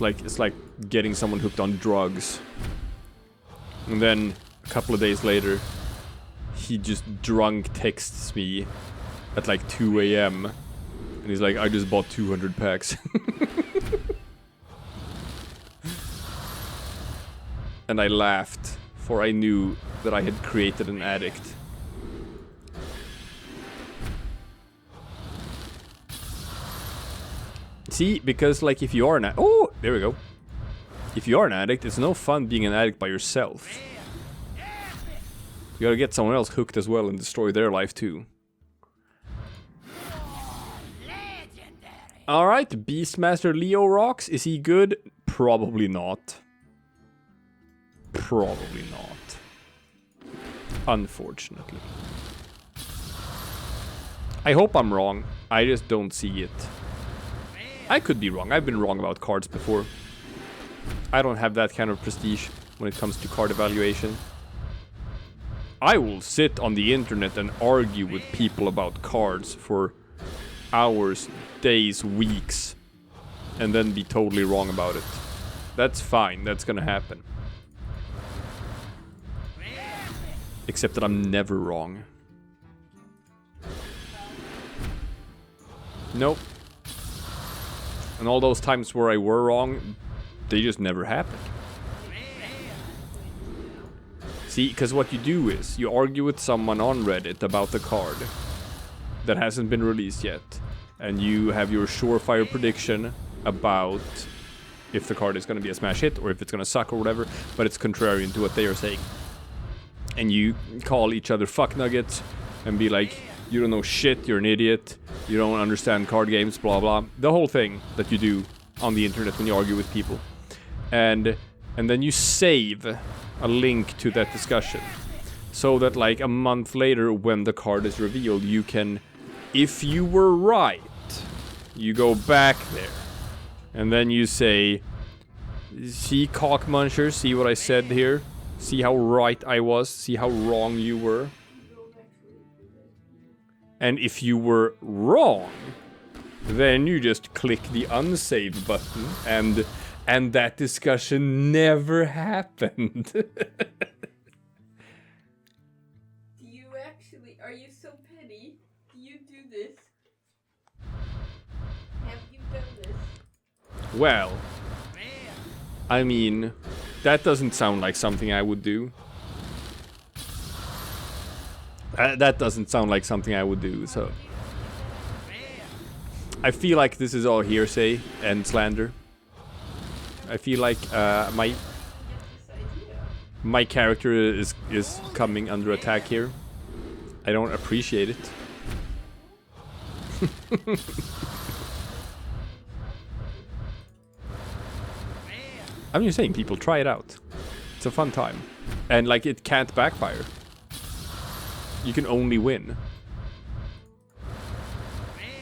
It's like getting someone hooked on drugs. And then, a couple of days later, he just drunk texts me at like 2 AM. And he's like, I just bought 200 packs. And I laughed, for I knew that I had created an addict. See, because like if you are an oh, there we go. If you are an addict, it's no fun being an addict by yourself. You gotta get someone else hooked as well and destroy their life too. Alright, Beastmaster Leo rocks. Is he good? Probably not. Probably not. Unfortunately. I hope I'm wrong. I just don't see it. I could be wrong. I've been wrong about cards before. I don't have that kind of prestige. when it comes to card evaluation. I will sit on the internet and argue with people about cards for hours, days, weeks, and then be totally wrong about it. That's fine, that's gonna happen. Except that I'm never wrong. Nope. And all those times where I were wrong, they just never happened. See, because what you do is, you argue with someone on Reddit about the card that hasn't been released yet. And you have your surefire prediction about if the card is going to be a smash hit or if it's going to suck or whatever, but it's contrarian to what they are saying. And you call each other fuck nuggets and be like, you don't know shit, you're an idiot, you don't understand card games, blah blah. The whole thing that you do on the internet when you argue with people. And then you save a link to that discussion. So that like a month later when the card is revealed, you can, if you were right, you go back there. And then you say, see cockmuncher, see what I said here? See how right I was, see how wrong you were? And if you were wrong, then you just click the unsave button and that discussion never happened. Do you actually, are you so petty? Do you do this? Have you done this? Well, I mean, that doesn't sound like something I would do. That doesn't sound like something I would do, so... I feel like this is all hearsay and slander. I feel like my character is coming under attack here. I don't appreciate it. I'm just saying, people, try it out. It's a fun time. And like, it can't backfire. You can only win.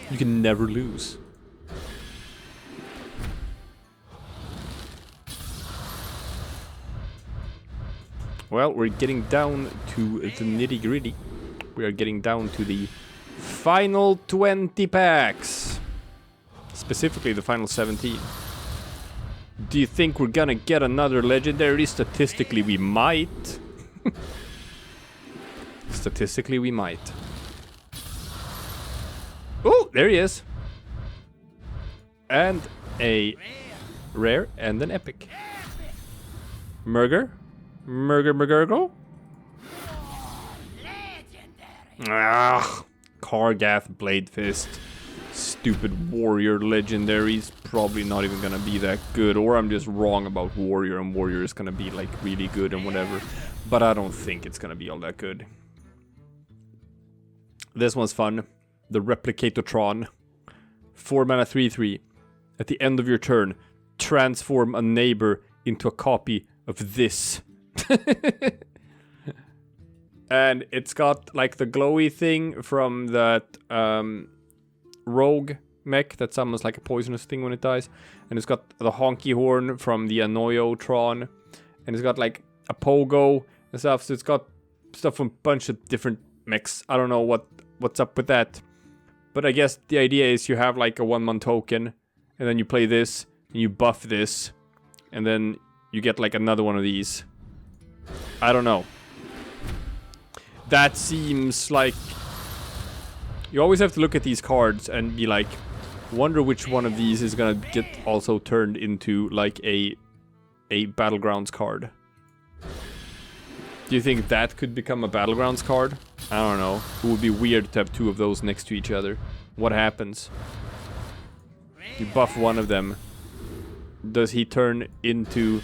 You can never lose. Well, we're getting down to the nitty-gritty. We are getting down to the final 20 packs. Specifically the final 17. Do you think we're gonna get another legendary? Statistically, we might. Statistically, we might. Oh, there he is. And a rare and an epic. Murger? Murgergo? Ah, Kargath, Blade Fist. Stupid warrior legendaries. Probably not even gonna be that good. Or I'm just wrong about warrior, and warrior is gonna be like really good and whatever. But I don't think it's gonna be all that good. This one's fun. The Replicatortron. 4 mana 3/3. At the end of your turn, transform a neighbor into a copy of this. And it's got like the glowy thing from that rogue mech that summons like a poisonous thing when it dies. And it's got the honky horn from the Anoyotron. And it's got like a pogo and stuff. So it's got stuff from a bunch of different mechs. I don't know what's up with that. But I guess the idea is you have like a 1-1 token. And then you play this. And you buff this. And then you get like another one of these. I don't know. That seems like... You always have to look at these cards and be like, wonder which one of these is gonna get also turned into like a Battlegrounds card. Do you think that could become a Battlegrounds card? I don't know. It would be weird to have two of those next to each other. What happens? You buff one of them. Does he turn into...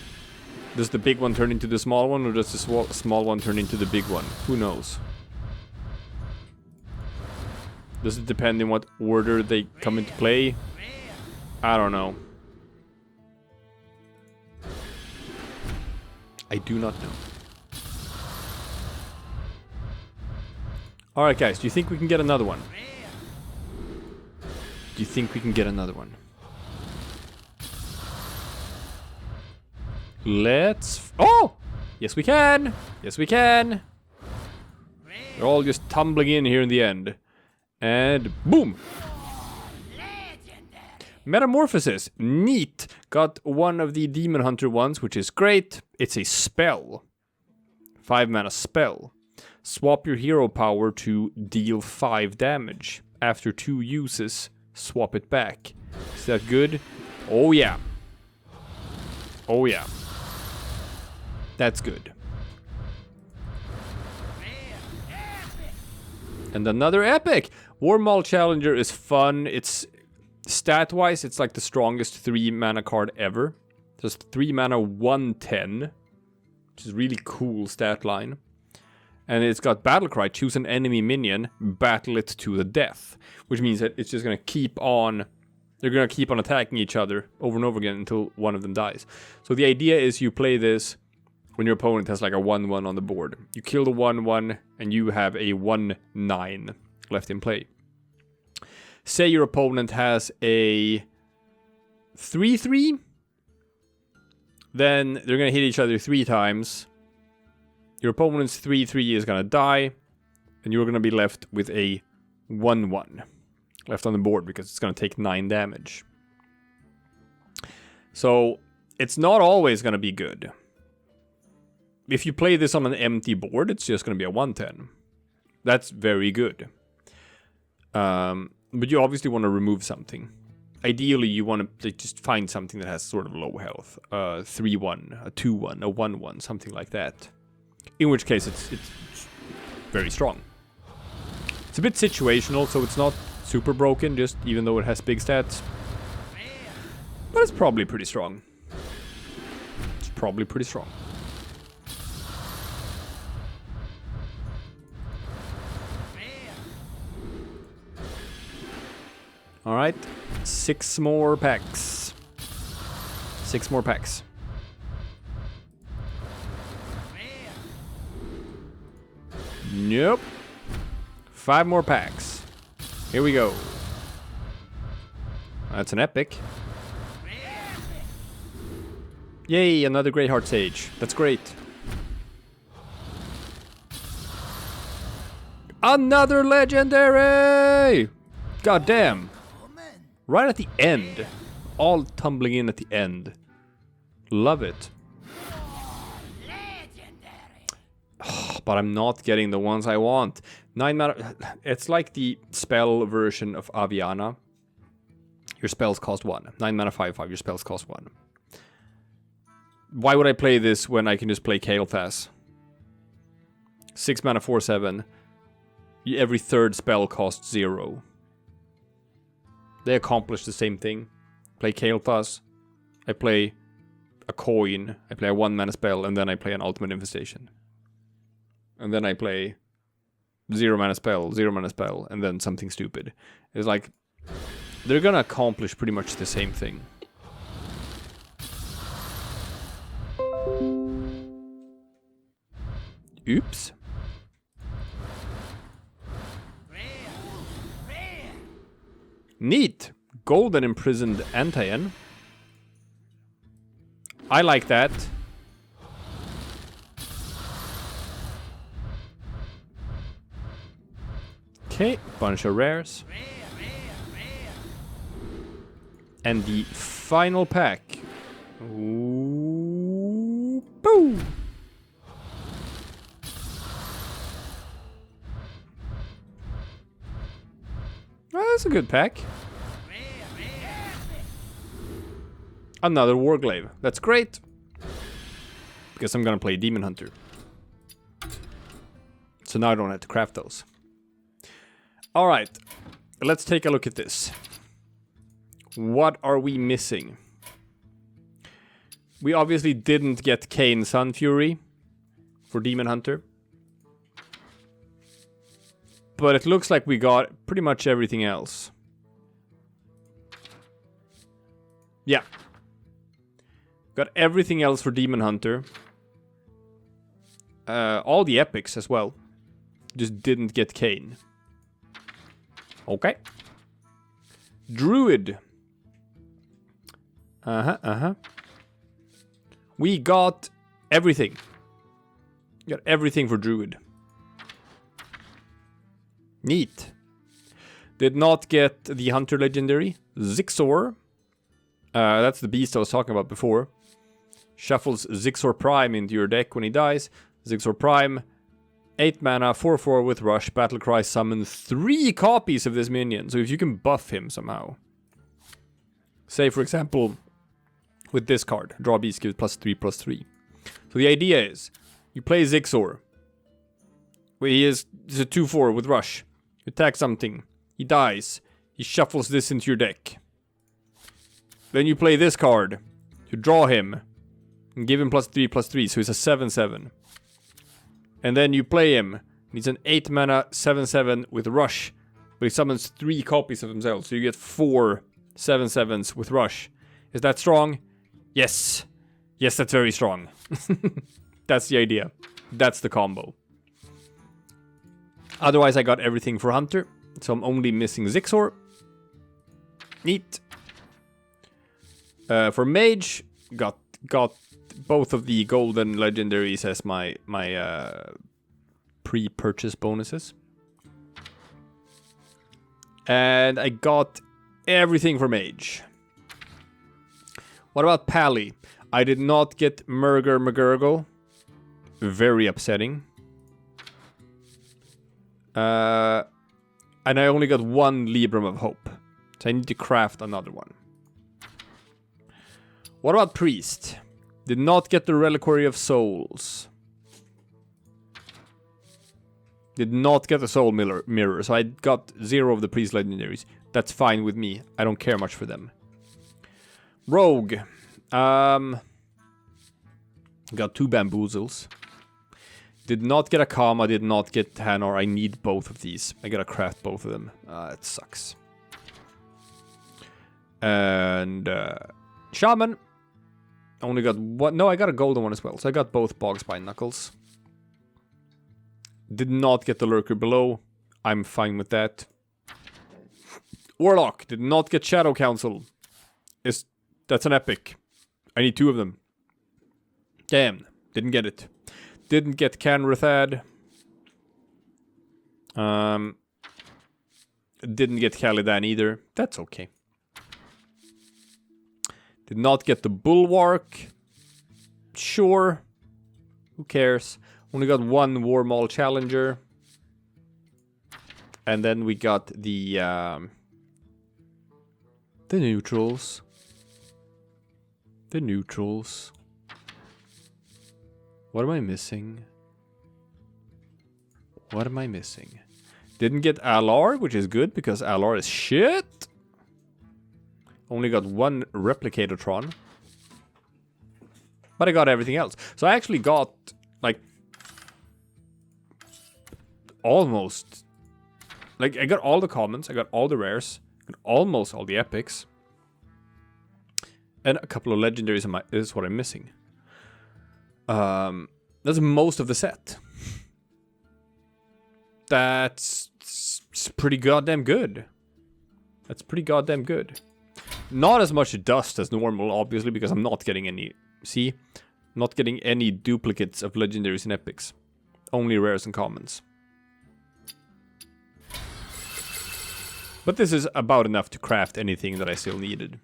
Does the big one turn into the small one, or does the small one turn into the big one? Who knows? Does it depend on what order they come into play? I don't know. I do not know. Alright guys, do you think we can get another one? Do you think we can get another one? Let's... Oh! Yes, we can. Yes, we can. They're all just tumbling in here in the end. And boom. Metamorphosis. Neat. Got one of the Demon Hunter ones, which is great. It's a spell. 5 mana spell. Swap your hero power to deal 5 damage. After 2 uses, swap it back. Is that good? Oh yeah. Oh yeah. That's good. And another epic! Warmaul Challenger is fun. It's stat-wise, it's like the strongest 3 mana card ever. Just 3 mana 1/10. Which is really cool stat line. And it's got Battle Cry. Choose an enemy minion, battle it to the death. Which means that it's just gonna keep on... They're gonna keep on attacking each other over and over again until one of them dies. So the idea is you play this when your opponent has like a 1/1 on the board. You kill the 1/1 and you have a 1/9 left in play. Say your opponent has a 3/3, then they're gonna hit each other 3 times. Your opponent's 3/3 is gonna die, and you're gonna be left with a 1/1 left on the board because it's gonna take 9 damage. So it's not always gonna be good. If you play this on an empty board, it's just gonna be a 1/10. That's very good. But you obviously want to remove something. Ideally, you want to just find something that has sort of low health. 3/1, a 2/1, a 1/1, something like that. In which case, it's very strong. It's a bit situational, so it's not super broken, just even though it has big stats. But it's probably pretty strong. It's probably pretty strong. Alright, 6 more packs. 6 more packs. Nope. 5 more packs. Here we go. That's an epic. Yay, another Greyheart Sage. That's great. Another legendary! God damn. Right at the end. All tumbling in at the end. Love it. Oh, but I'm not getting the ones I want. 9 mana. It's like the spell version of Aviana. Your spells cost 1. 9 mana 5/5. Your spells cost 1. Why would I play this when I can just play Kael'thas? 6 mana 4/7. Every third spell costs 0. They accomplish the same thing. Play Kael'thas. I play a coin. I play a 1 mana spell, and then I play an ultimate infestation. And then I play 0 mana spell, 0 mana spell, and then something stupid. It's like they're gonna accomplish pretty much the same thing. Oops. Neat! Golden Imprisoned Antaean. I like that. Okay, bunch of rares. And the final pack. Ooh, boom! Oh, that's a good pack. Another Warglaive. That's great. Because I'm gonna play Demon Hunter. So now I don't have to craft those. Alright. Let's take a look at this. What are we missing? We obviously didn't get Kayn Sunfury for Demon Hunter. But it looks like we got pretty much everything else. Yeah. Got everything else for Demon Hunter. All the epics as well. Just didn't get Kayn. Okay. Druid. We got everything. Got everything for Druid. Neat. Did not get the Hunter Legendary. Zixor. That's the beast I was talking about before. Shuffles Zixor Prime into your deck when he dies. Zixor Prime, 8 mana, 4/4 with Rush. Battlecry summon 3 copies of this minion. So if you can buff him somehow. Say, for example, with this card. Draw beast gives +3/+3. So the idea is, you play Zixor. He is a 2/4 with Rush. You attack something. He dies. He shuffles this into your deck. Then you play this card. You draw him. And give him +3/+3. So he's a 7/7. And then you play him. He's an 8 mana 7/7 with Rush. But he summons 3 copies of himself. So you get 4 7/7s with Rush. Is that strong? Yes. Yes, that's very strong. That's the idea. That's the combo. Otherwise, I got everything for Hunter. So I'm only missing Zixor. Neat. For Mage, got both of the golden legendaries as my pre-purchase bonuses. And I got everything for Mage. What about Pally? I did not get Murger McGurgle. Very upsetting. And I only got 1 Libram of Hope. So I need to craft another one. What about Priest? Did not get the Reliquary of Souls. Did not get the Soul Mirror. So I got 0 of the Priest Legendaries. That's fine with me. I don't care much for them. Rogue. Got 2 Bamboozles. Did not get a Kama, did not get Hanar. I need both of these. I gotta craft both of them. It sucks. And Shaman. Only got one. No, I got a golden one as well. So I got both Bogspine Knuckles. Did not get the Lurker Below. I'm fine with that. Warlock. Did not get Shadow Council. That's an epic. I need 2 of them. Damn. Didn't get it. Didn't get Canrathad. Didn't get Calidan either. That's okay. Did not get the Bulwark. Sure. Who cares? Only got 1 War Maul Challenger. And then we got the neutrals. The neutrals. What am I missing? What am I missing? Didn't get Alar, which is good because Alar is shit. Only got 1 Replicatortron. But I got everything else. So I actually got, like, almost... Like, I got all the commons, I got all the rares, I got almost all the epics. And a couple of legendaries is what I'm missing. That's most of the set. That's pretty goddamn good. That's pretty goddamn good. Not as much dust as normal, obviously, because I'm not getting any... See? Not getting any duplicates of legendaries and epics. Only rares and commons. But this is about enough to craft anything that I still needed.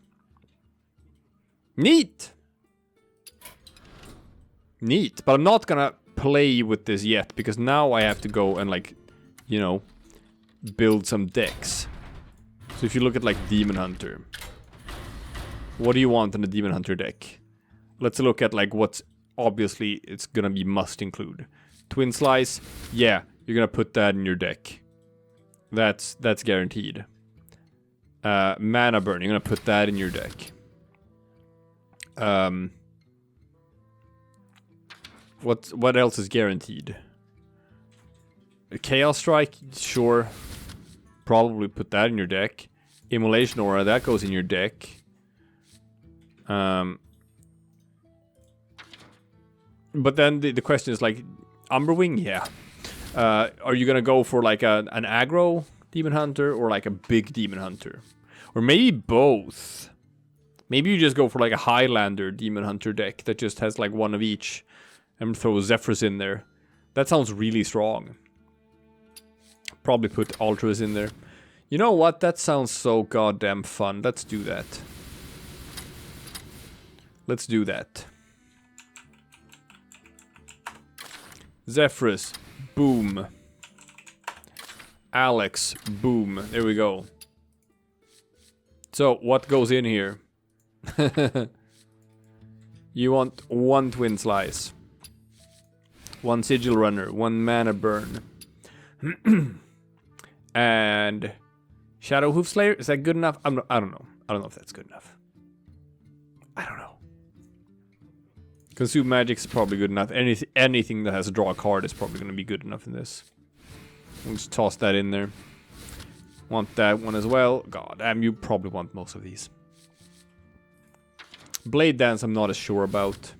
Neat! Neat, but I'm not gonna play with this yet, because now I have to go and, like, you know, build some decks. So if you look at, like, Demon Hunter. What do you want in a Demon Hunter deck? Let's look at, like, what's obviously it's gonna be must include. Twin Slice, yeah, you're gonna put that in your deck. That's guaranteed. Mana Burn, you're gonna put that in your deck. What else is guaranteed? A Chaos Strike, sure. Probably put that in your deck. Immolation Aura, that goes in your deck. But then the question is, like, Umberwing, yeah. Are you gonna go for, like, an aggro Demon Hunter or, like, a big Demon Hunter? Or maybe both. Maybe you just go for, like, a Highlander Demon Hunter deck that just has, like, one of each. And throw Zephrys in there. That sounds really strong. Probably put Altruist in there. You know what? That sounds so goddamn fun. Let's do that. Let's do that. Zephyrus. Boom. Alex. Boom. There we go. So, what goes in here? You want 1 Twin Slice. 1 Sigil Runner. 1 Mana Burn. And Shadow Hoof Slayer, is that good enough? I don't know. I don't know if that's good enough. I don't know. Consume Magic is probably good enough. Anything that has a draw a card is probably going to be good enough in this. We'll just toss that in there. Want that one as well. God damn, you probably want most of these. Blade Dance I'm not as sure about.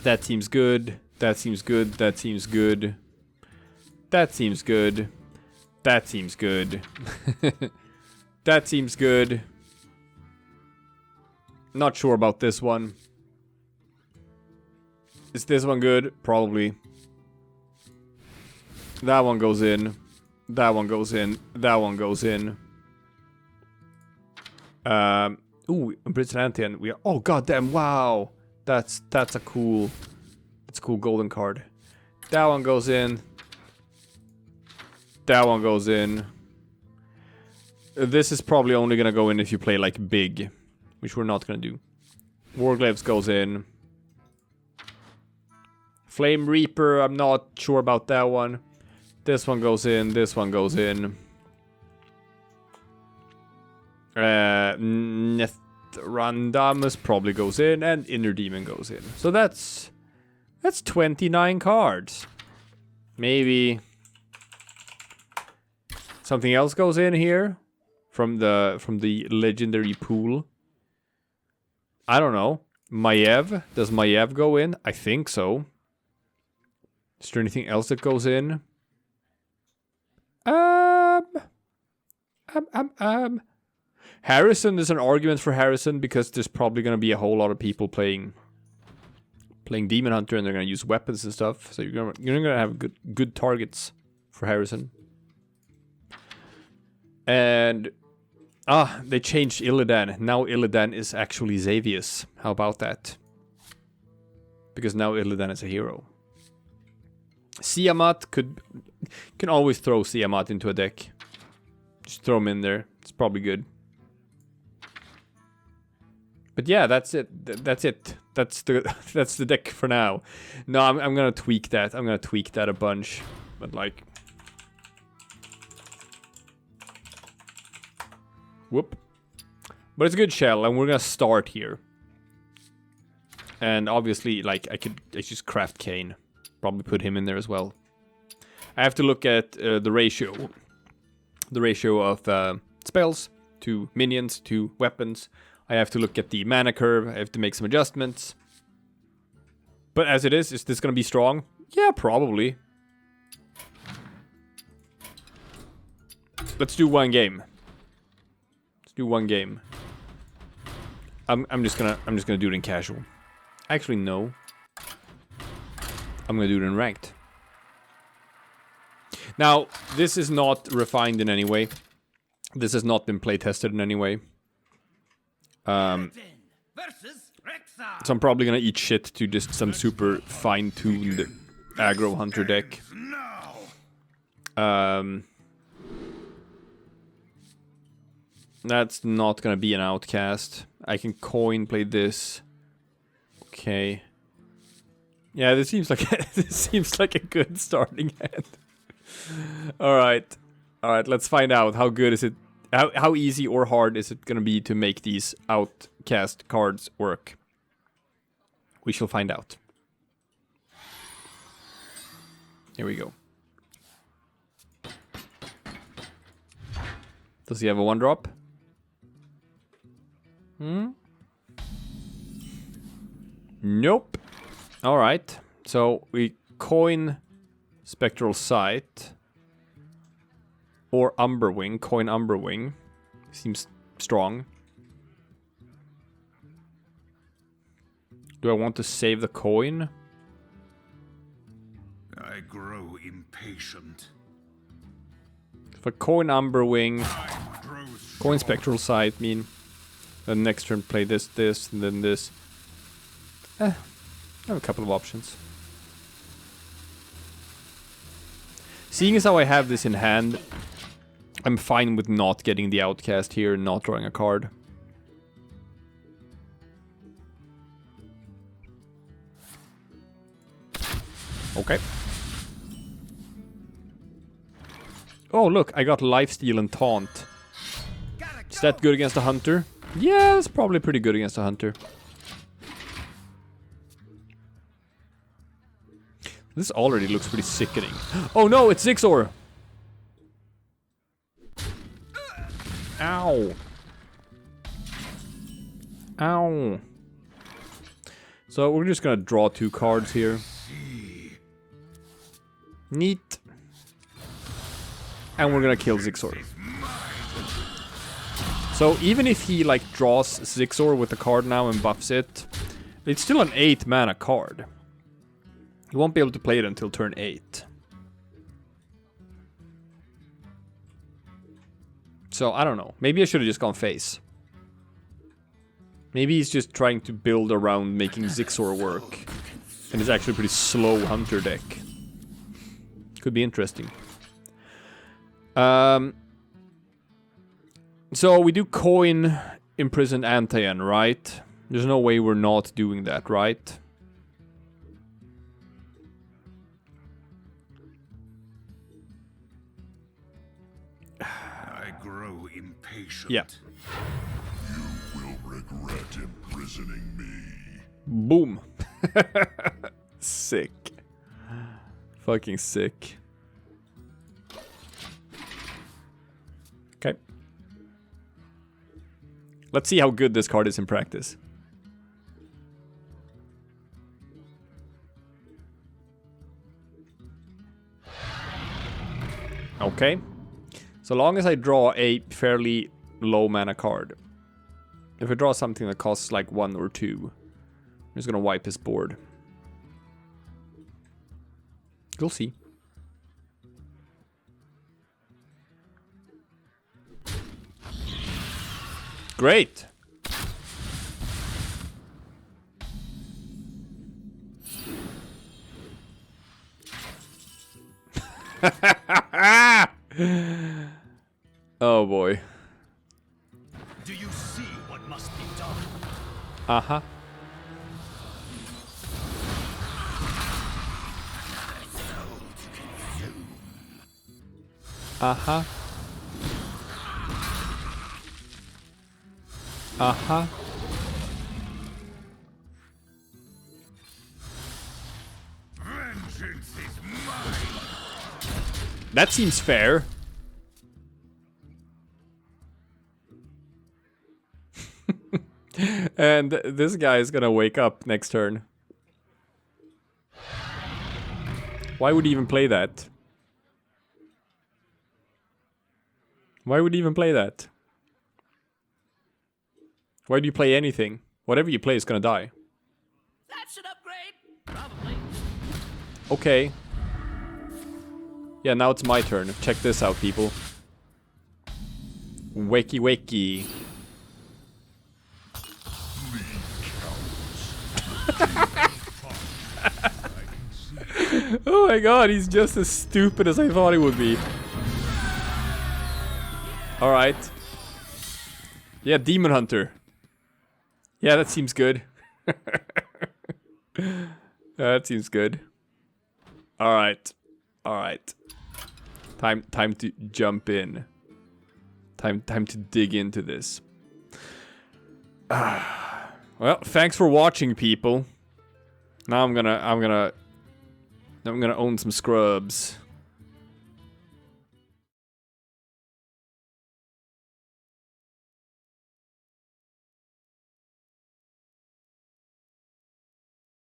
That seems good. That seems good. That seems good. That seems good. That seems good. That seems good. Not sure about this one. Is this one good? Probably. That one goes in. That one goes in. That one goes in. Ooh, Britannian. We are. Oh goddamn! Wow, that's a cool. That's a cool golden card. That one goes in. That one goes in. This is probably only gonna go in if you play like big, which we're not gonna do. Warglaives goes in. Flame Reaper, I'm not sure about that one. This one goes in. This one goes in. Randamus probably goes in, and Inner Demon goes in. So that's 29 cards. Maybe something else goes in here from the legendary pool. I don't know. Maiev, does Maiev go in? I think so. Is there anything else that goes in? Harrison, there's an argument for Harrison because there's probably going to be a whole lot of people playing Demon Hunter, and they're going to use weapons and stuff. So you're going to have good targets for Harrison. And they changed Illidan. Now Illidan is actually Xavius. How about that? Because now Illidan is a hero. Siamat can always throw Siamat into a deck. Just throw him in there. It's probably good. But yeah, that's it. That's it. That's the deck for now. No, I'm gonna tweak that. I'm gonna tweak that a bunch. But like, whoop. But it's a good shell, and we're gonna start here. And obviously, like, I just craft Kane. Probably put him in there as well. I have to look at the ratio. The ratio of spells to minions to weapons. I have to look at the mana curve. I have to make some adjustments. But as it is this going to be strong? Yeah, probably. Let's do one game. Let's do one game. I'm just gonna do it in casual. Actually, no. I'm gonna do it in ranked. Now, this is not refined in any way. This has not been play tested in any way. So I'm probably gonna eat shit to just some super fine-tuned aggro hunter deck. That's not gonna be an outcast. I can coin play this. Okay. Yeah, this seems like a good starting hand. All right, let's find out how good is it. How easy or hard is it gonna be to make these outcast cards work? We shall find out. Here we go. Does he have a 1-drop? Nope. Alright. So we coin Spectral Scythe. Or Umberwing. Coin Umberwing. Seems strong. Do I want to save the coin? I grow impatient. For coin Umber Wing, Time grows coin short. Spectral Scythe, mean. Then next turn play this, and then this. I have a couple of options. Seeing as how I have this in hand, I'm fine with not getting the Outcast here and not drawing a card. Okay. Oh, look, I got Lifesteal and Taunt. Is that good against a Hunter? Yeah, it's probably pretty good against a Hunter. This already looks pretty sickening. Oh no, it's Zixor! Ow. Ow. So we're just gonna draw 2 cards here. Neat. And we're gonna kill Zixor. So even if he like draws Zixor with the card now and buffs it, it's still an 8 mana card. He won't be able to play it until turn 8. So I don't know. Maybe I should have just gone face. Maybe he's just trying to build around making Zixor work. And it's actually a pretty slow Hunter deck. Could be interesting. So we do coin Imprisoned Antaean, right? There's no way we're not doing that, right? I grow impatient. Yeah. You will regret imprisoning me. Boom. Sick. Fucking sick. Okay. Let's see how good this card is in practice. Okay. So long as I draw a fairly low mana card. If I draw something that costs like 1 or 2, I'm just gonna wipe his board. You'll see. Great! Oh boy. Do you see what must be done? Uh-huh. Uh-huh. Uh-huh. Vengeance is mine. That seems fair. And this guy is gonna wake up next turn. Why would he even play that? Why would he even play that? Why do you play anything? Whatever you play is gonna die. That's an upgrade. Probably. Okay. Yeah, now it's my turn. Check this out, people. Wakey wakey. Oh my god, he's just as stupid as I thought he would be. Alright. Yeah, Demon Hunter. Yeah, that seems good. That seems good. Alright. Alright. Time to jump in. Time to dig into this. Well, thanks for watching, people. Now I'm gonna own some scrubs.